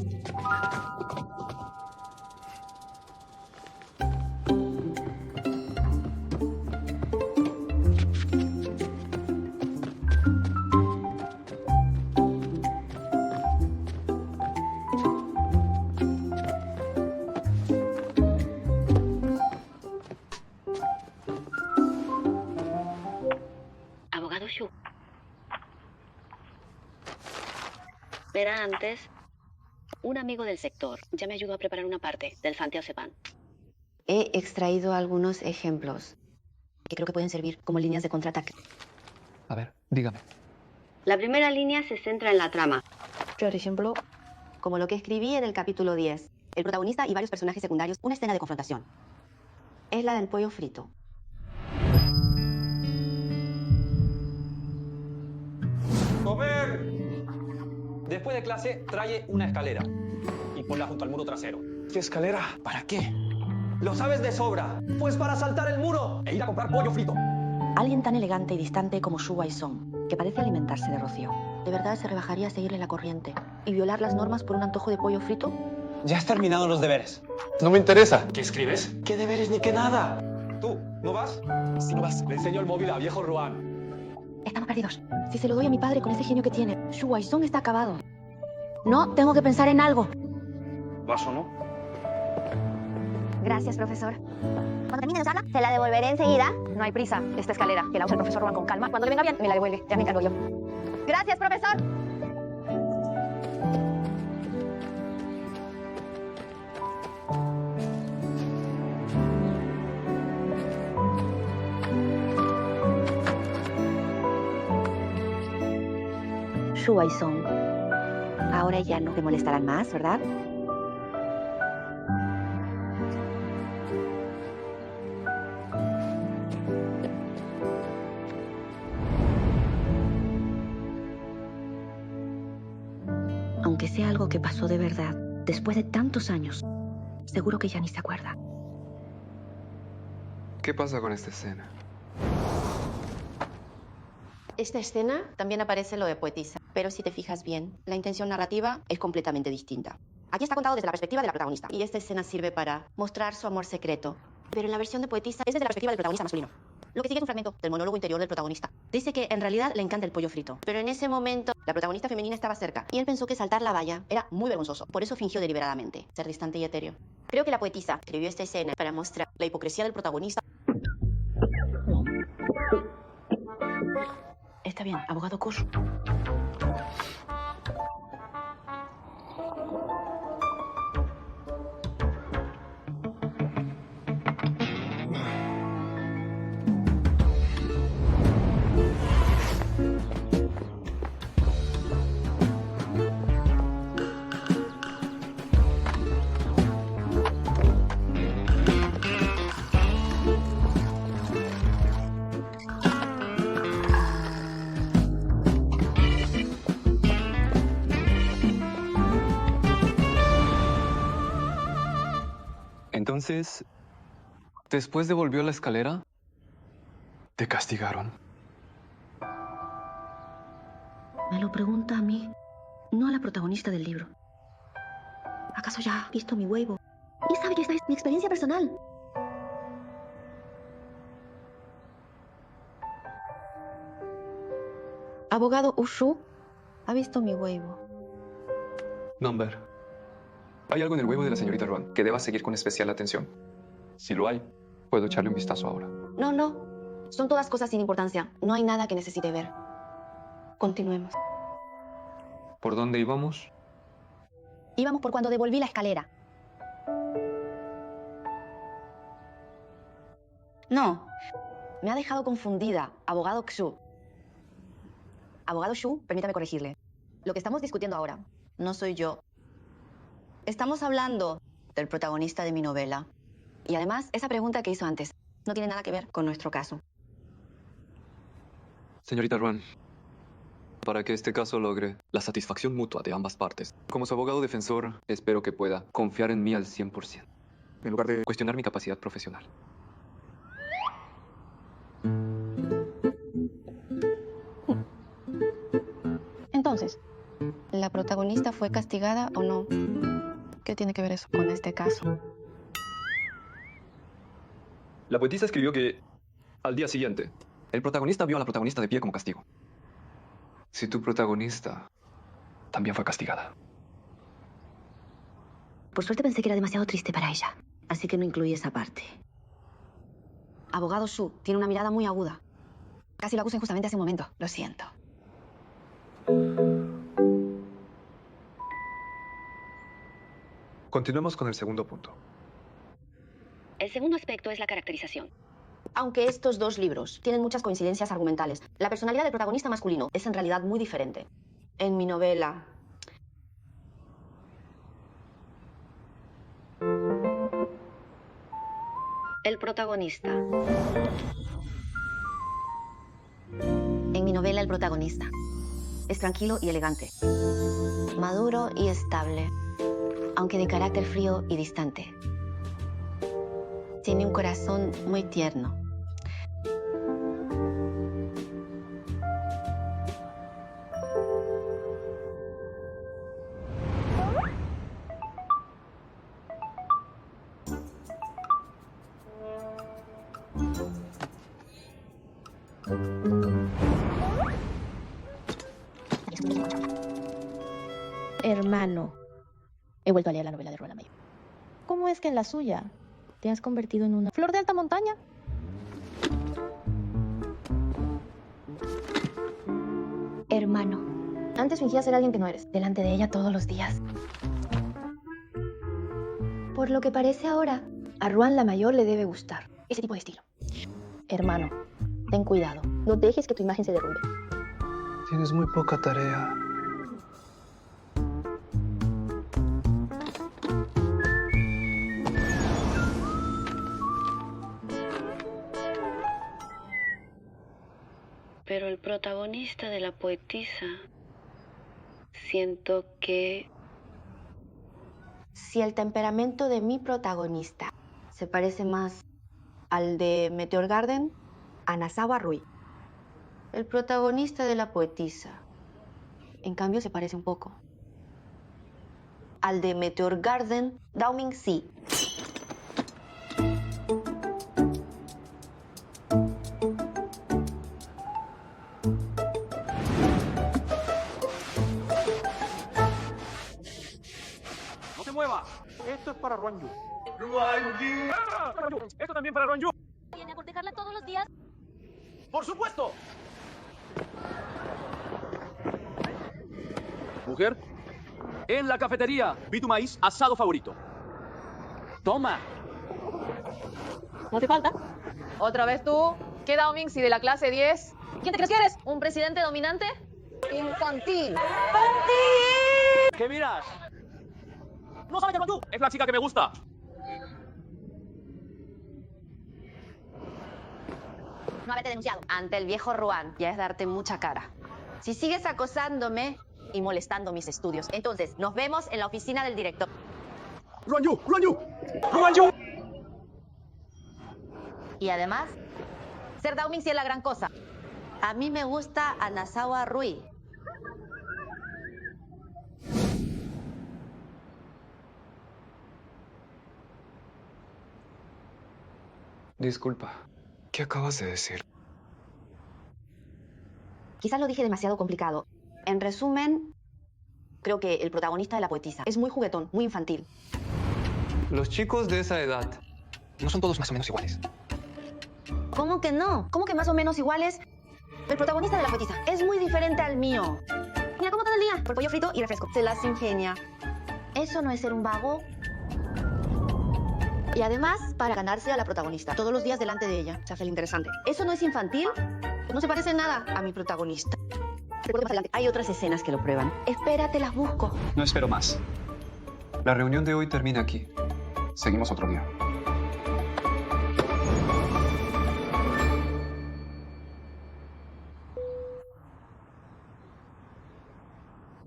Abogado Shu. Verá antes, un amigo del sector ya me ayudó a preparar una parte del fan tiao sepan. He extraído algunos ejemplos que creo que pueden servir como líneas de contraataque. A ver, dígame. La primera línea se centra en la trama. Por ejemplo, como lo que escribí en el capítulo 10. El protagonista y varios personajes secundarios, una escena de confrontación. Es la del pollo frito. ¡Comer! Después de clase, trae una escalera y ponla junto al muro trasero. ¿Qué escalera? ¿Para qué? Lo sabes de sobra. Pues para saltar el muro e ir a comprar pollo frito. Alguien tan elegante y distante como Shu Waisong, que parece alimentarse de rocío, ¿de verdad se rebajaría a seguirle la corriente y violar las normas por un antojo de pollo frito? Ya has terminado los deberes. No me interesa. ¿Qué escribes? ¿Qué deberes ni qué nada? ¿Tú no vas? Si no vas, le enseño el móvil a viejo Ruan. Estamos perdidos. Si se lo doy a mi padre con ese genio que tiene, Shu Waisong está acabado. No, tengo que pensar en algo. ¿Vas o no? Gracias, profesor. Cuando termine de usarla, se la devolveré enseguida. No hay prisa. Esta escalera, que la usa el profesor Ruan con calma. Cuando le venga bien, me la devuelve. Ya me encargo yo. Gracias, profesor. Shu Waisong, ahora ya no te molestarán más, ¿verdad? sea algo que pasó de verdad, después de tantos años, seguro que ya ni se acuerda. ¿Qué pasa con esta escena? Esta escena también aparece lo de poetisa, pero si te fijas bien, la intención narrativa es completamente distinta. Aquí está contado desde la perspectiva de la protagonista, y esta escena sirve para mostrar su amor secreto. Pero en la versión de poetisa es desde la perspectiva del protagonista masculino. Lo que sigue es un fragmento del monólogo interior del protagonista. Dice que en realidad le encanta el pollo frito, pero en ese momento la protagonista femenina estaba cerca, y él pensó que saltar la valla era muy vergonzoso. Por eso fingió deliberadamente ser distante y etéreo. Creo que la poetisa escribió esta escena para mostrar la hipocresía del protagonista. Está bien, abogado Kush. Entonces, después de volvió a la escalera, te castigaron. Me lo pregunta a mí, no a la protagonista del libro. ¿Acaso ya ha visto mi huevo? Y sabe que esta es mi experiencia personal. Abogado Ushu ha visto mi huevo. Number. ¿Hay algo en el huevo de la señorita Ruan que deba seguir con especial atención? Si lo hay, puedo echarle un vistazo ahora. No, no. Son todas cosas sin importancia. No hay nada que necesite ver. Continuemos. ¿Por dónde íbamos? Íbamos por cuando devolví la escalera. No. Me ha dejado confundida, abogado Xu. Abogado Xu, permítame corregirle. Lo que estamos discutiendo ahora no soy yo. Estamos hablando del protagonista de mi novela. Y además, esa pregunta que hizo antes no tiene nada que ver con nuestro caso. Señorita Ruan, para que este caso logre la satisfacción mutua de ambas partes, como su abogado defensor, espero que pueda confiar en mí al 100%, en lugar de cuestionar mi capacidad profesional. Entonces, ¿la protagonista fue castigada o no? ¿Qué tiene que ver eso con este caso? La poetisa escribió que, al día siguiente, el protagonista vio a la protagonista de pie como castigo. Si tu protagonista también fue castigada. Por suerte pensé que era demasiado triste para ella, así que no incluí esa parte. Abogado Xu tiene una mirada muy aguda. Casi lo acusé justamente hace un momento. Lo siento. Continuemos con el segundo punto. El segundo aspecto es la caracterización. Aunque estos dos libros tienen muchas coincidencias argumentales, la personalidad del protagonista masculino es en realidad muy diferente. En mi novela... El protagonista. En mi novela, el protagonista es tranquilo y elegante, maduro y estable, aunque de carácter frío y distante. Tiene un corazón muy tierno. Hermano, he vuelto a leer la novela de Roald Mayo. ¿Cómo es que en la suya te has convertido en una flor de alta montaña? Hermano. Antes fingías ser alguien que no eres, delante de ella todos los días. Por lo que parece ahora, a Ruan la mayor le debe gustar ese tipo de estilo. Hermano, ten cuidado. No dejes que tu imagen se derrumbe. Tienes muy poca tarea. Pero el protagonista de la poetisa, siento que Si el temperamento de mi protagonista se parece más al de Meteor Garden, Anasawa Rui. El protagonista de La Poetisa, en cambio, se parece un poco al de Meteor Garden, Dao Mingxi. ¡No se mueva! Esto es para Ruanyu. ¡Ruanyu! ¡Ah! ¡Esto también para Ruanyu! ¿Viene a cortejarla todos los días? ¡Por supuesto! Mujer, en la cafetería vi tu maíz asado favorito. Toma. ¿No te falta? ¿Otra vez tú? ¿Qué Dao Mingxi de la clase 10? ¿Quién te crees que eres? ¿Un presidente dominante? Infantil. ¿Qué miras? No sabes de Ruanyu. Es la chica que me gusta. No haberte denunciado ante el viejo Ruan ya es darte mucha cara. Si sigues acosándome y molestando mis estudios, entonces nos vemos en la oficina del director. ¡Ruanyu! ¡Ruanyu! ¡Ruanyu! Y además, ser Dao Mingxi es la gran cosa. A mí me gusta Anasawa Rui. Disculpa, ¿qué acabas de decir? Quizás lo dije demasiado complicado. En resumen, creo que el protagonista de La Poetisa es muy juguetón, muy infantil. Los chicos de esa edad no son todos más o menos iguales. ¿Cómo que no? ¿Cómo que más o menos iguales? El protagonista de La Poetisa es muy diferente al mío. Mira cómo todo el día, por pollo frito y refresco. Se las ingenia. Eso no es ser un vago. Y además, para ganarse a la protagonista, todos los días delante de ella, se hace el interesante. ¿Eso no es infantil? Pues no se parece en nada a mi protagonista. Recuerdo más adelante, hay otras escenas que lo prueban. Espérate, las busco. No espero más. La reunión de hoy termina aquí. Seguimos otro día.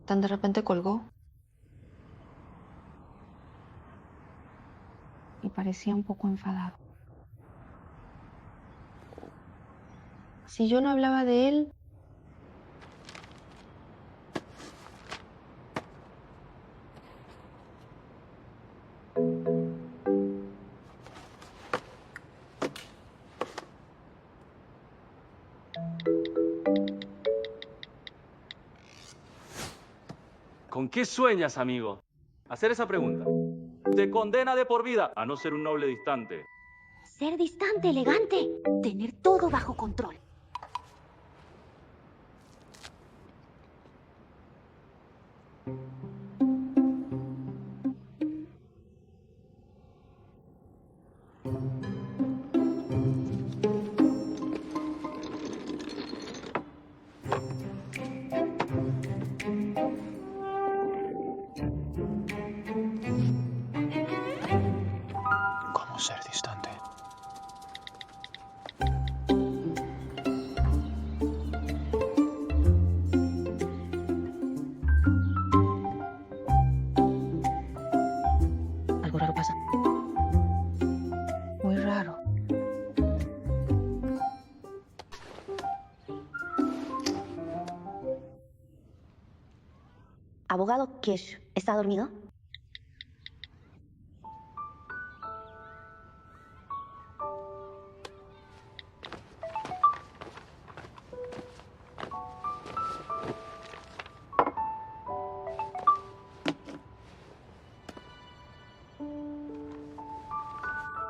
Tan de repente colgó. Y parecía un poco enfadado. Si yo no hablaba de él... ¿Con qué sueñas, amigo? Hacer esa pregunta. Te condena de por vida a no ser un noble distante. Ser distante, elegante. Tener todo bajo control. ¿Cómo ser distante? Algo raro pasa. Muy raro. Abogado Kesh, ¿está dormido?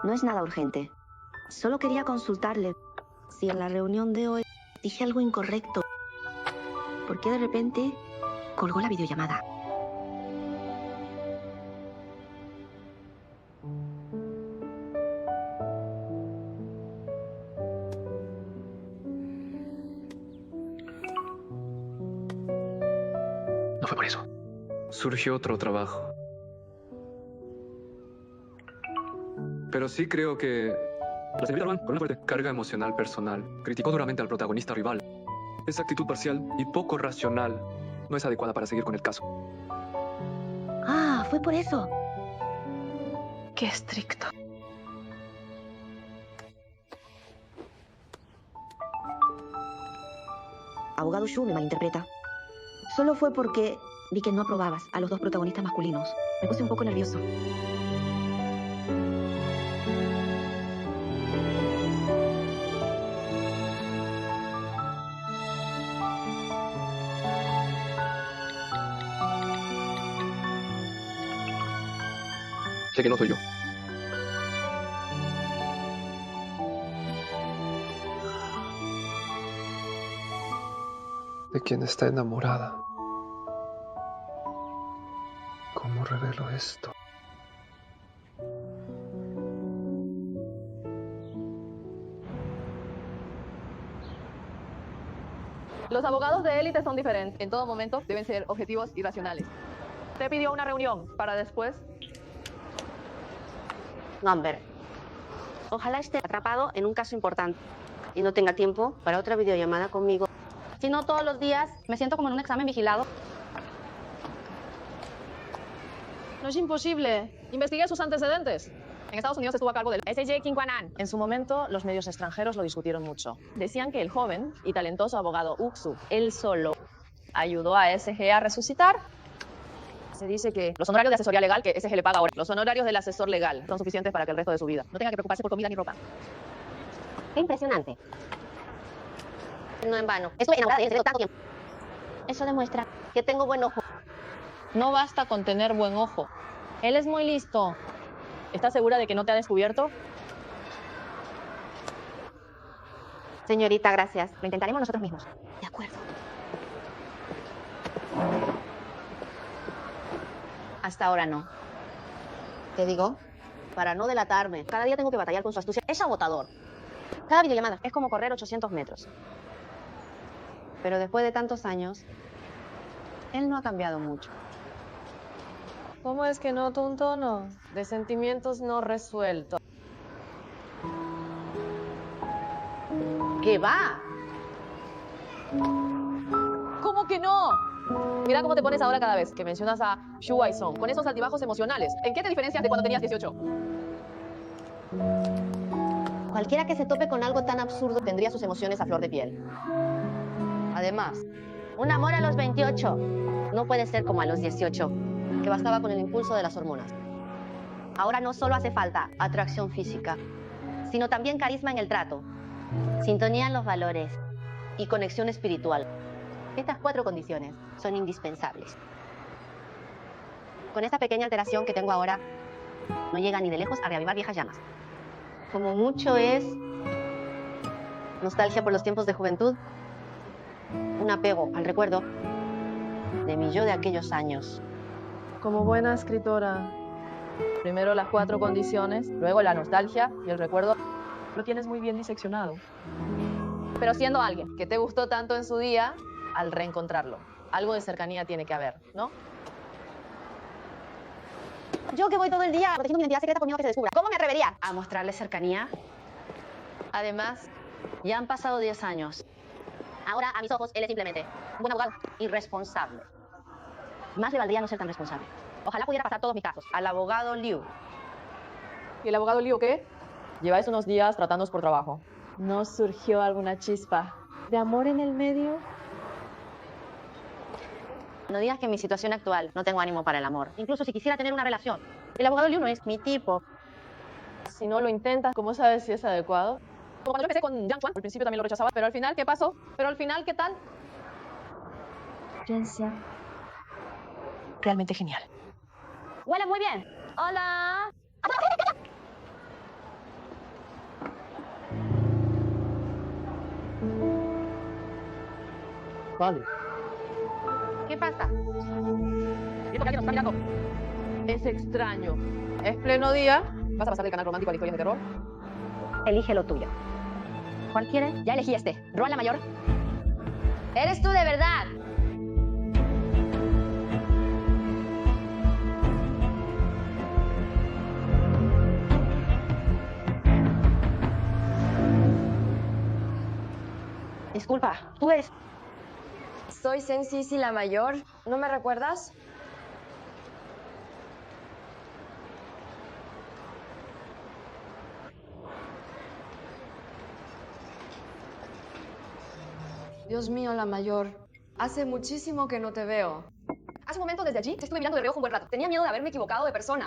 No es nada urgente. Solo quería consultarle si en la reunión de hoy dije algo incorrecto. ¿Por qué de repente colgó la videollamada? No fue por eso. Surgió otro trabajo. Pero sí creo que la señorita Ruan, con una fuerte carga emocional personal, criticó duramente al protagonista rival. Esa actitud parcial y poco racional no es adecuada para seguir con el caso. Ah, fue por eso. Qué estricto. Abogado Shu me malinterpreta. Solo fue porque vi que no aprobabas a los dos protagonistas masculinos. Me puse un poco nervioso. Sé que no soy yo. ¿De quién está enamorada? ¿Cómo revelo esto? Los abogados de élite son diferentes. En todo momento deben ser objetivos y racionales. Te pidió una reunión para después. Amber, ojalá esté atrapado en un caso importante y no tenga tiempo para otra videollamada conmigo. Si no, todos los días me siento como en un examen vigilado. No es imposible. Investigué sus antecedentes. En Estados Unidos estuvo a cargo del S.J. Kim Kwan-an. En su momento, los medios extranjeros lo discutieron mucho. Decían que el joven y talentoso abogado Uksu, él solo, ayudó a SG a resucitar. Se dice que los honorarios de asesoría legal que SG le paga ahora, los honorarios del asesor legal, son suficientes para que el resto de su vida no tenga que preocuparse por comida ni ropa. Qué impresionante. No en vano. Estuve enamorada de él tanto tiempo. Eso demuestra que tengo buen ojo. No basta con tener buen ojo. Él es muy listo. ¿Estás segura de que no te ha descubierto? Señorita, gracias. Lo intentaremos nosotros mismos. De acuerdo. Hasta ahora no. Te digo, para no delatarme, cada día tengo que batallar con su astucia. Es agotador. Cada videollamada es como correr 800 metros. Pero después de tantos años, él no ha cambiado mucho. ¿Cómo es que noto un tono de sentimientos no resueltos? ¿Qué va? ¿Cómo que no? Mira cómo te pones ahora cada vez que mencionas a Shu Wai-song, con esos altibajos emocionales. ¿En qué te diferencias de cuando tenías 18? Cualquiera que se tope con algo tan absurdo tendría sus emociones a flor de piel. Además, un amor a los 28 no puede ser como a los 18, que bastaba con el impulso de las hormonas. Ahora no solo hace falta atracción física, sino también carisma en el trato, sintonía en los valores y conexión espiritual. Estas 4 condiciones son indispensables. Con esta pequeña alteración que tengo ahora, no llega ni de lejos a reavivar viejas llamas. Como mucho es nostalgia por los tiempos de juventud, un apego al recuerdo de mi yo de aquellos años. Como buena escritora, primero las 4 condiciones, luego la nostalgia y el recuerdo. Lo tienes muy bien diseccionado. Pero siendo alguien que te gustó tanto en su día, al reencontrarlo, algo de cercanía tiene que haber, ¿no? Yo que voy todo el día protegiendo mi identidad secreta por miedo a que se descubra. ¿Cómo me atrevería a mostrarle cercanía? Además, ya han pasado 10 años. Ahora, a mis ojos, él es simplemente un buen abogado irresponsable. Más le valdría no ser tan responsable. Ojalá pudiera pasar todos mis casos al abogado Liu. ¿Y el abogado Liu qué? Lleváis unos días tratándoos por trabajo. ¿No surgió alguna chispa de amor en el medio? No digas que en mi situación actual no tengo ánimo para el amor. Incluso si quisiera tener una relación. El abogado Liu no es mi tipo. Si no lo intentas, ¿cómo sabes si es adecuado? Como cuando yo empecé con Yang Chuan, al principio también lo rechazaba, pero al final, ¿qué pasó? Pero al final, ¿qué tal? Realmente genial. Huele muy bien. ¡Hola! Vale. ¿Qué pasa? ¿Y por qué alguien nos está mirando? Es extraño. Es pleno día. ¿Vas a pasar del canal romántico a las historias de terror? Elige lo tuyo. ¿Cuál quieres? Ya elegí este. Rol la mayor. ¡Eres tú de verdad! Disculpa, ¿tú eres? Soy Sensisi la mayor. ¿No me recuerdas? Dios mío, la mayor. Hace muchísimo que no te veo. Hace un momento desde allí te estuve mirando de reojo un buen rato. Tenía miedo de haberme equivocado de persona.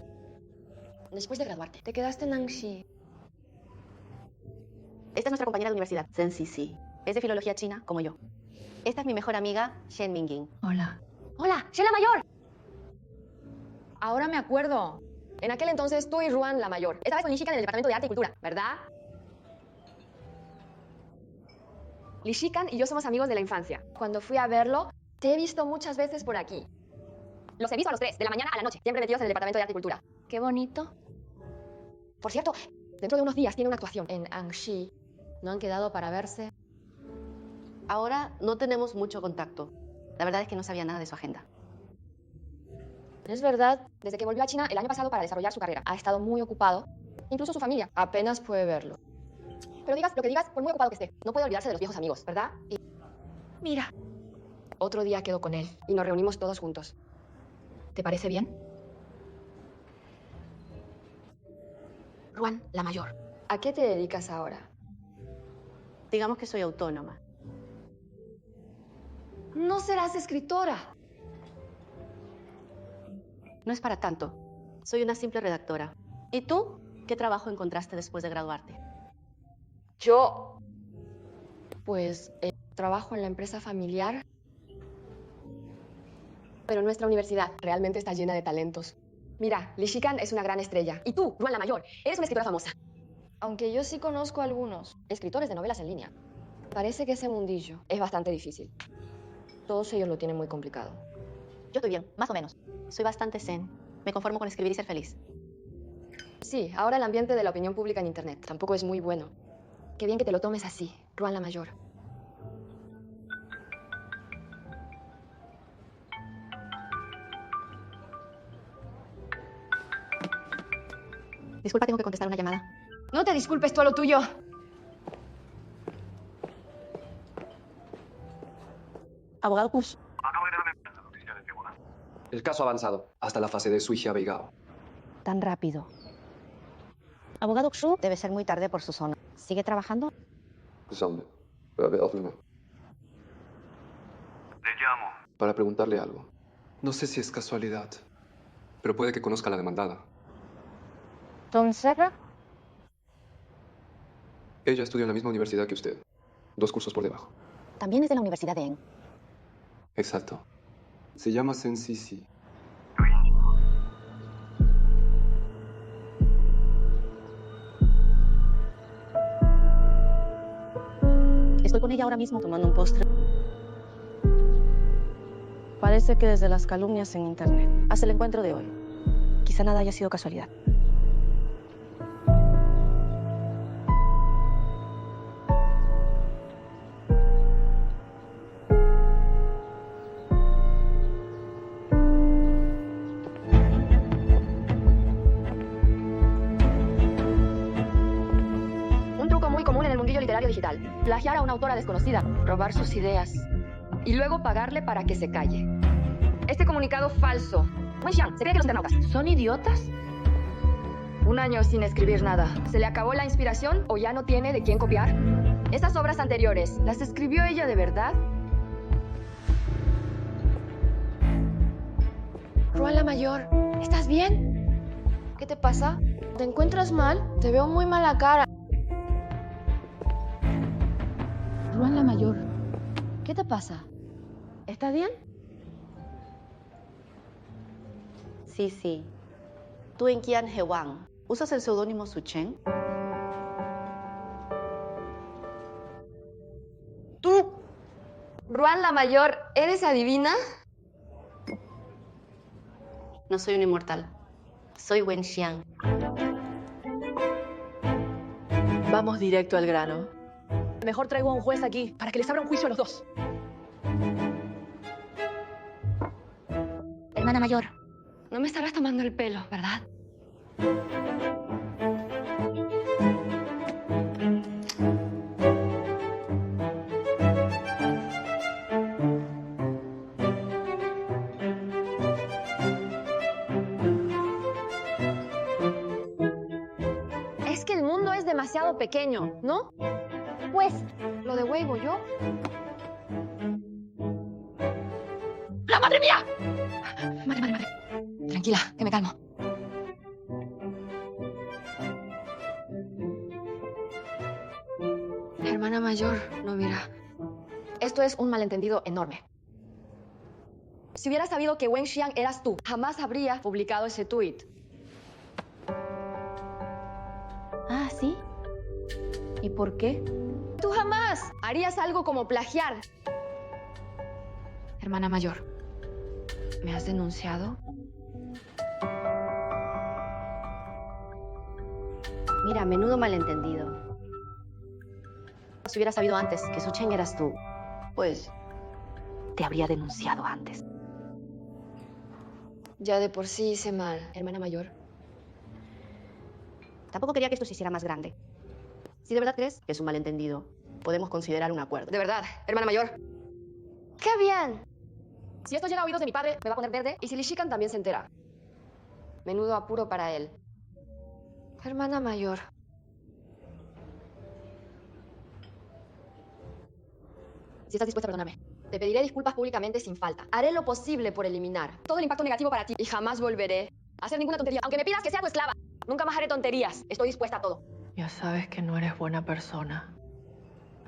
Después de graduarte, Te quedaste en Anxi. esta es nuestra compañera de universidad, Sen Sisi. Es de filología china, como yo. Esta es mi mejor amiga, Shen Mingying. Hola. ¡Hola! ¡Shen la mayor! Ahora me acuerdo. En aquel entonces tú y Ruan la mayor. Estabas con Lishikan en el departamento de arte y cultura, ¿verdad? Lishikan y yo somos amigos de la infancia. Cuando fui a verlo, te he visto muchas veces por aquí. Los he visto a los tres, de la mañana a la noche, siempre metidos en el departamento de arte y cultura. Qué bonito. Por cierto, dentro de unos días tiene una actuación en Anxi. ¿No han quedado para verse? Ahora no tenemos mucho contacto. La verdad es que no sabía nada de su agenda. Es verdad, desde que volvió a China el año pasado para desarrollar su carrera, ha estado muy ocupado. Incluso su familia apenas puede verlo. Pero digas lo que digas, por muy ocupado que esté, no puede olvidarse de los viejos amigos, ¿verdad? Y mira, otro día quedo con él y nos reunimos todos juntos. ¿Te parece bien? Ruan, la mayor. ¿A qué te dedicas ahora? Digamos que soy autónoma. No serás escritora. No es para tanto. Soy una simple redactora. ¿Y tú? ¿Qué trabajo encontraste después de graduarte? Yo, pues, trabajo en la empresa familiar. Pero nuestra universidad realmente está llena de talentos. Mira, Lishikan es una gran estrella. Y tú, Ruan la mayor, eres una escritora famosa. Aunque yo sí conozco a algunos. Escritores de novelas en línea. Parece que ese mundillo es bastante difícil. Todos ellos lo tienen muy complicado. Yo estoy bien, más o menos. Soy bastante zen. Me conformo con escribir y ser feliz. Sí, ahora el ambiente de la opinión pública en Internet tampoco es muy bueno. Qué bien que te lo tomes así, Ruan la mayor. Disculpa, tengo que contestar una llamada. No te disculpes tú a lo tuyo. Abogado Kush. El caso ha avanzado hasta la fase de Suicia Beigao. Tan rápido. Abogado Xu debe ser muy tarde por su zona. ¿Sigue trabajando? Para preguntarle algo. No sé si es casualidad, pero puede que conozca a la demandada. ¿Tom Serra? Ella estudia en la misma universidad que usted. 2 cursos por debajo. También es de la Universidad de En. Exacto. Se llama Sen Sisi. Estoy con ella ahora mismo tomando un postre. Parece que desde las calumnias en internet. Hasta el encuentro de hoy. Quizá nada haya sido casualidad. Un truco muy común en el mundillo literario digital. Plagiar a una autora desconocida, robar sus ideas y luego pagarle para que se calle. Este comunicado falso. Wenxiang, se cree que los internautas ¿Son idiotas? 1 año sin escribir nada. ¿Se le acabó la inspiración o ya no tiene de quién copiar? Esas obras anteriores, ¿las escribió ella de verdad? Ruan la mayor, ¿estás bien? ¿Qué te pasa? ¿Te encuentras mal? Te veo muy mala cara. Ruan la mayor, ¿qué te pasa? ¿Estás bien? Sí, sí. Tú en Qian Hewang. ¿Usas el seudónimo Su Chen? ¿Tú, Ruan la mayor, eres adivina? No soy un inmortal. Soy Wenxiang. Vamos directo al grano. Mejor traigo a un juez aquí para que les abra un juicio a los dos. Hermana mayor. No me estarás tomando el pelo, ¿verdad? Es que el mundo es demasiado pequeño, ¿no? Pues, lo de Weibo yo ¡Mira, madre mía! Madre. Tranquila, que me calmo. Hermana mayor, no mira. Esto es un malentendido enorme. Si hubiera sabido que Wen Xiang eras tú, jamás habría publicado ese tuit. Ah, ¿sí? ¿Y por qué? Tú jamás harías algo como plagiar. Hermana mayor, ¿me has denunciado? Mira, menudo malentendido. Si hubiera sabido antes que Su Cheng eras tú, pues te habría denunciado antes. Ya de por sí hice mal, hermana mayor. Tampoco quería que esto se hiciera más grande. Si de verdad crees que es un malentendido, podemos considerar un acuerdo. De verdad, hermana mayor. ¡Qué bien! Si esto llega a oídos de mi padre, me va a poner verde. Y si Li Shikan también se entera. Menudo apuro para él. Hermana mayor. Si estás dispuesta a perdonarme, te pediré disculpas públicamente sin falta. Haré lo posible por eliminar todo el impacto negativo para ti. Y jamás volveré a hacer ninguna tontería. Aunque me pidas que sea tu esclava. Nunca más haré tonterías. Estoy dispuesta a todo. Ya sabes que no eres buena persona.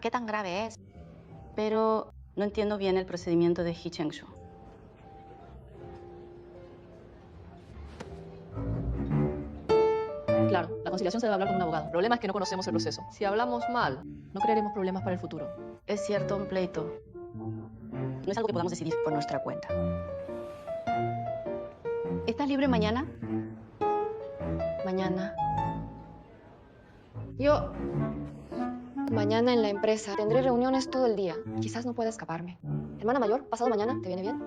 ¿Qué tan grave es? Pero no entiendo bien el procedimiento de He Chengshu. Claro, la conciliación se debe hablar con un abogado. El problema es que no conocemos el proceso. Si hablamos mal, no crearemos problemas para el futuro. Es cierto, un pleito no es algo que podamos decidir por nuestra cuenta. ¿Estás libre mañana? Mañana. Yo... Mañana en la empresa tendré reuniones todo el día. Quizás no pueda escaparme. Hermana mayor, pasado mañana, ¿te viene bien?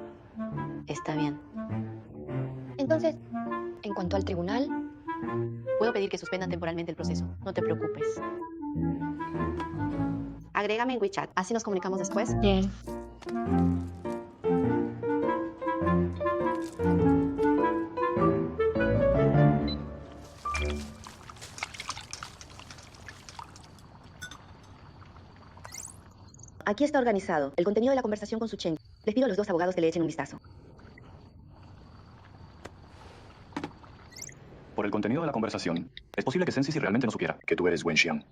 Está bien. Entonces, en cuanto al tribunal... Puedo pedir que suspendan temporalmente el proceso. No te preocupes. Agrégame en WeChat. Así nos comunicamos después. Bien. Aquí está organizado el contenido de la conversación con Su Cheng. Les pido a los dos abogados que le echen un vistazo. Por el contenido de la conversación, es posible que Sensei realmente no supiera que tú eres Wen Xiang.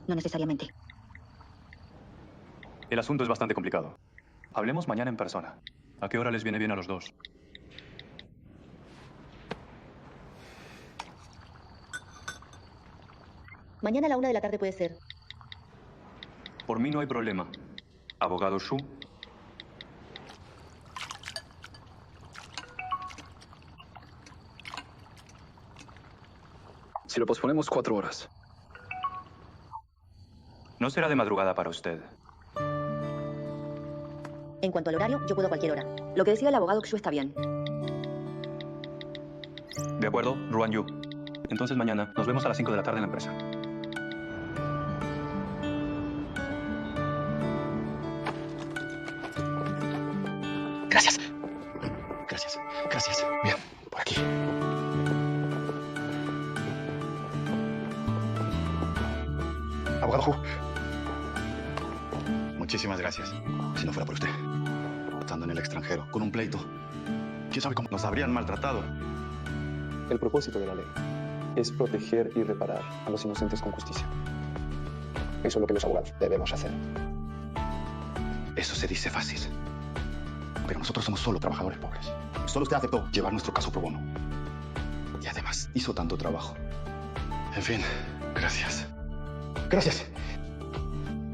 No necesariamente. El asunto es bastante complicado. Hablemos mañana en persona. ¿A qué hora les viene bien a los dos? Mañana a la 1 de la tarde puede ser. Por mí no hay problema. Abogado Shu. Si lo posponemos 4 horas. No será de madrugada para usted. En cuanto al horario, yo puedo a cualquier hora. Lo que decida el abogado Xu está bien. De acuerdo, Ruan Yu. Entonces mañana nos vemos a las 5 de la tarde en la empresa. Gracias. Gracias. Gracias. Bien, por aquí. Abogado Hu. Muchísimas gracias. Si no fuera por usted, estando en el extranjero, con un pleito, quién sabe cómo nos habrían maltratado. El propósito de la ley es proteger y reparar a los inocentes con justicia. Eso es lo que los abogados debemos hacer. Eso se dice fácil. Pero nosotros somos solo trabajadores pobres. Solo usted aceptó llevar nuestro caso pro bono. Y además, hizo tanto trabajo. En fin, gracias. Gracias.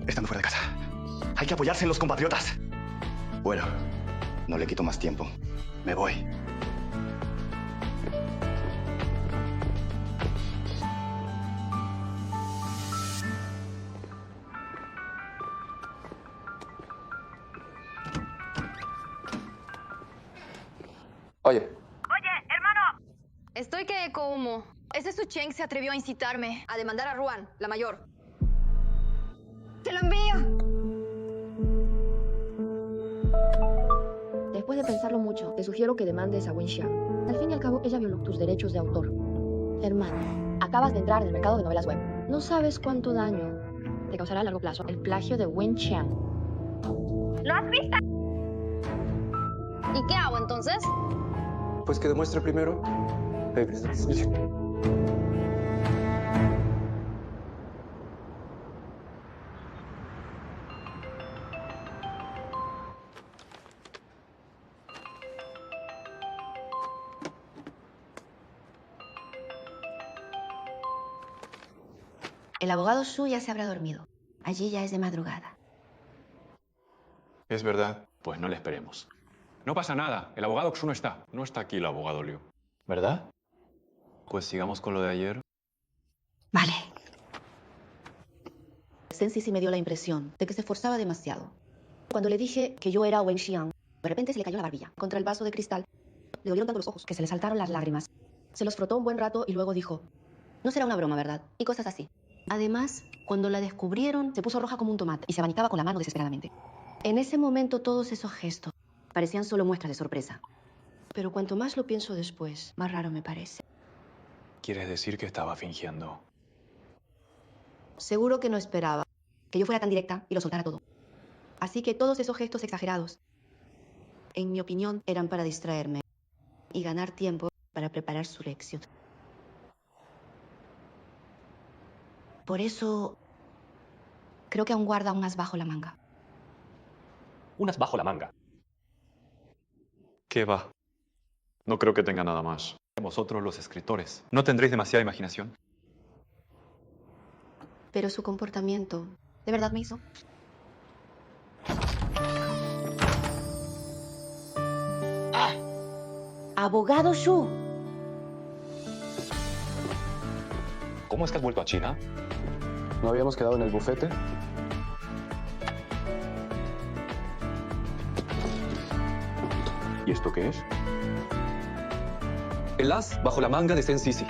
Estando fuera de casa, hay que apoyarse en los compatriotas. Bueno, no le quito más tiempo. Me voy. Oye. Oye, hermano. Estoy que como... Ese Su Cheng se atrevió a incitarme a demandar a Ruan, la mayor. ¡Te lo envío! Después de pensarlo mucho, te sugiero que demandes a Wen Xiang. Al fin y al cabo, ella violó tus derechos de autor. Hermano, acabas de entrar en el mercado de novelas web. No sabes cuánto daño te causará a largo plazo el plagio de Wen Xiang. ¿Lo has visto? ¿Y qué hago entonces? Pues que demuestre primero. El abogado Shu ya se habrá dormido. Allí ya es de madrugada. Es verdad. Pues no le esperemos. No pasa nada. El abogado Xu no está. No está aquí el abogado Liu. ¿Verdad? Pues sigamos con lo de ayer. Vale. Sensi sí me dio la impresión de que se esforzaba demasiado. Cuando le dije que yo era Wen Xiang, de repente se le cayó la barbilla contra el vaso de cristal. Le dolieron tanto los ojos que se le saltaron las lágrimas. Se los frotó un buen rato y luego dijo, no será una broma, ¿verdad? Y cosas así. Además, cuando la descubrieron, se puso roja como un tomate y se abanicaba con la mano desesperadamente. En ese momento todos esos gestos parecían solo muestras de sorpresa. Pero cuanto más lo pienso después, más raro me parece. ¿Quieres decir que estaba fingiendo? Seguro que no esperaba que yo fuera tan directa y lo soltara todo. Así que todos esos gestos exagerados, en mi opinión, eran para distraerme y ganar tiempo para preparar su lección. Por eso, creo que aún guarda un as bajo la manga. Un as bajo la manga. ¿Qué va? No creo que tenga nada más. Vosotros, los escritores, ¿no tendréis demasiada imaginación? Pero su comportamiento, de verdad me hizo. ¡Abogado Shu! ¿Cómo es que has vuelto a China? ¿No habíamos quedado en el bufete? ¿Y esto qué es? El as bajo la manga de Sen Sisi.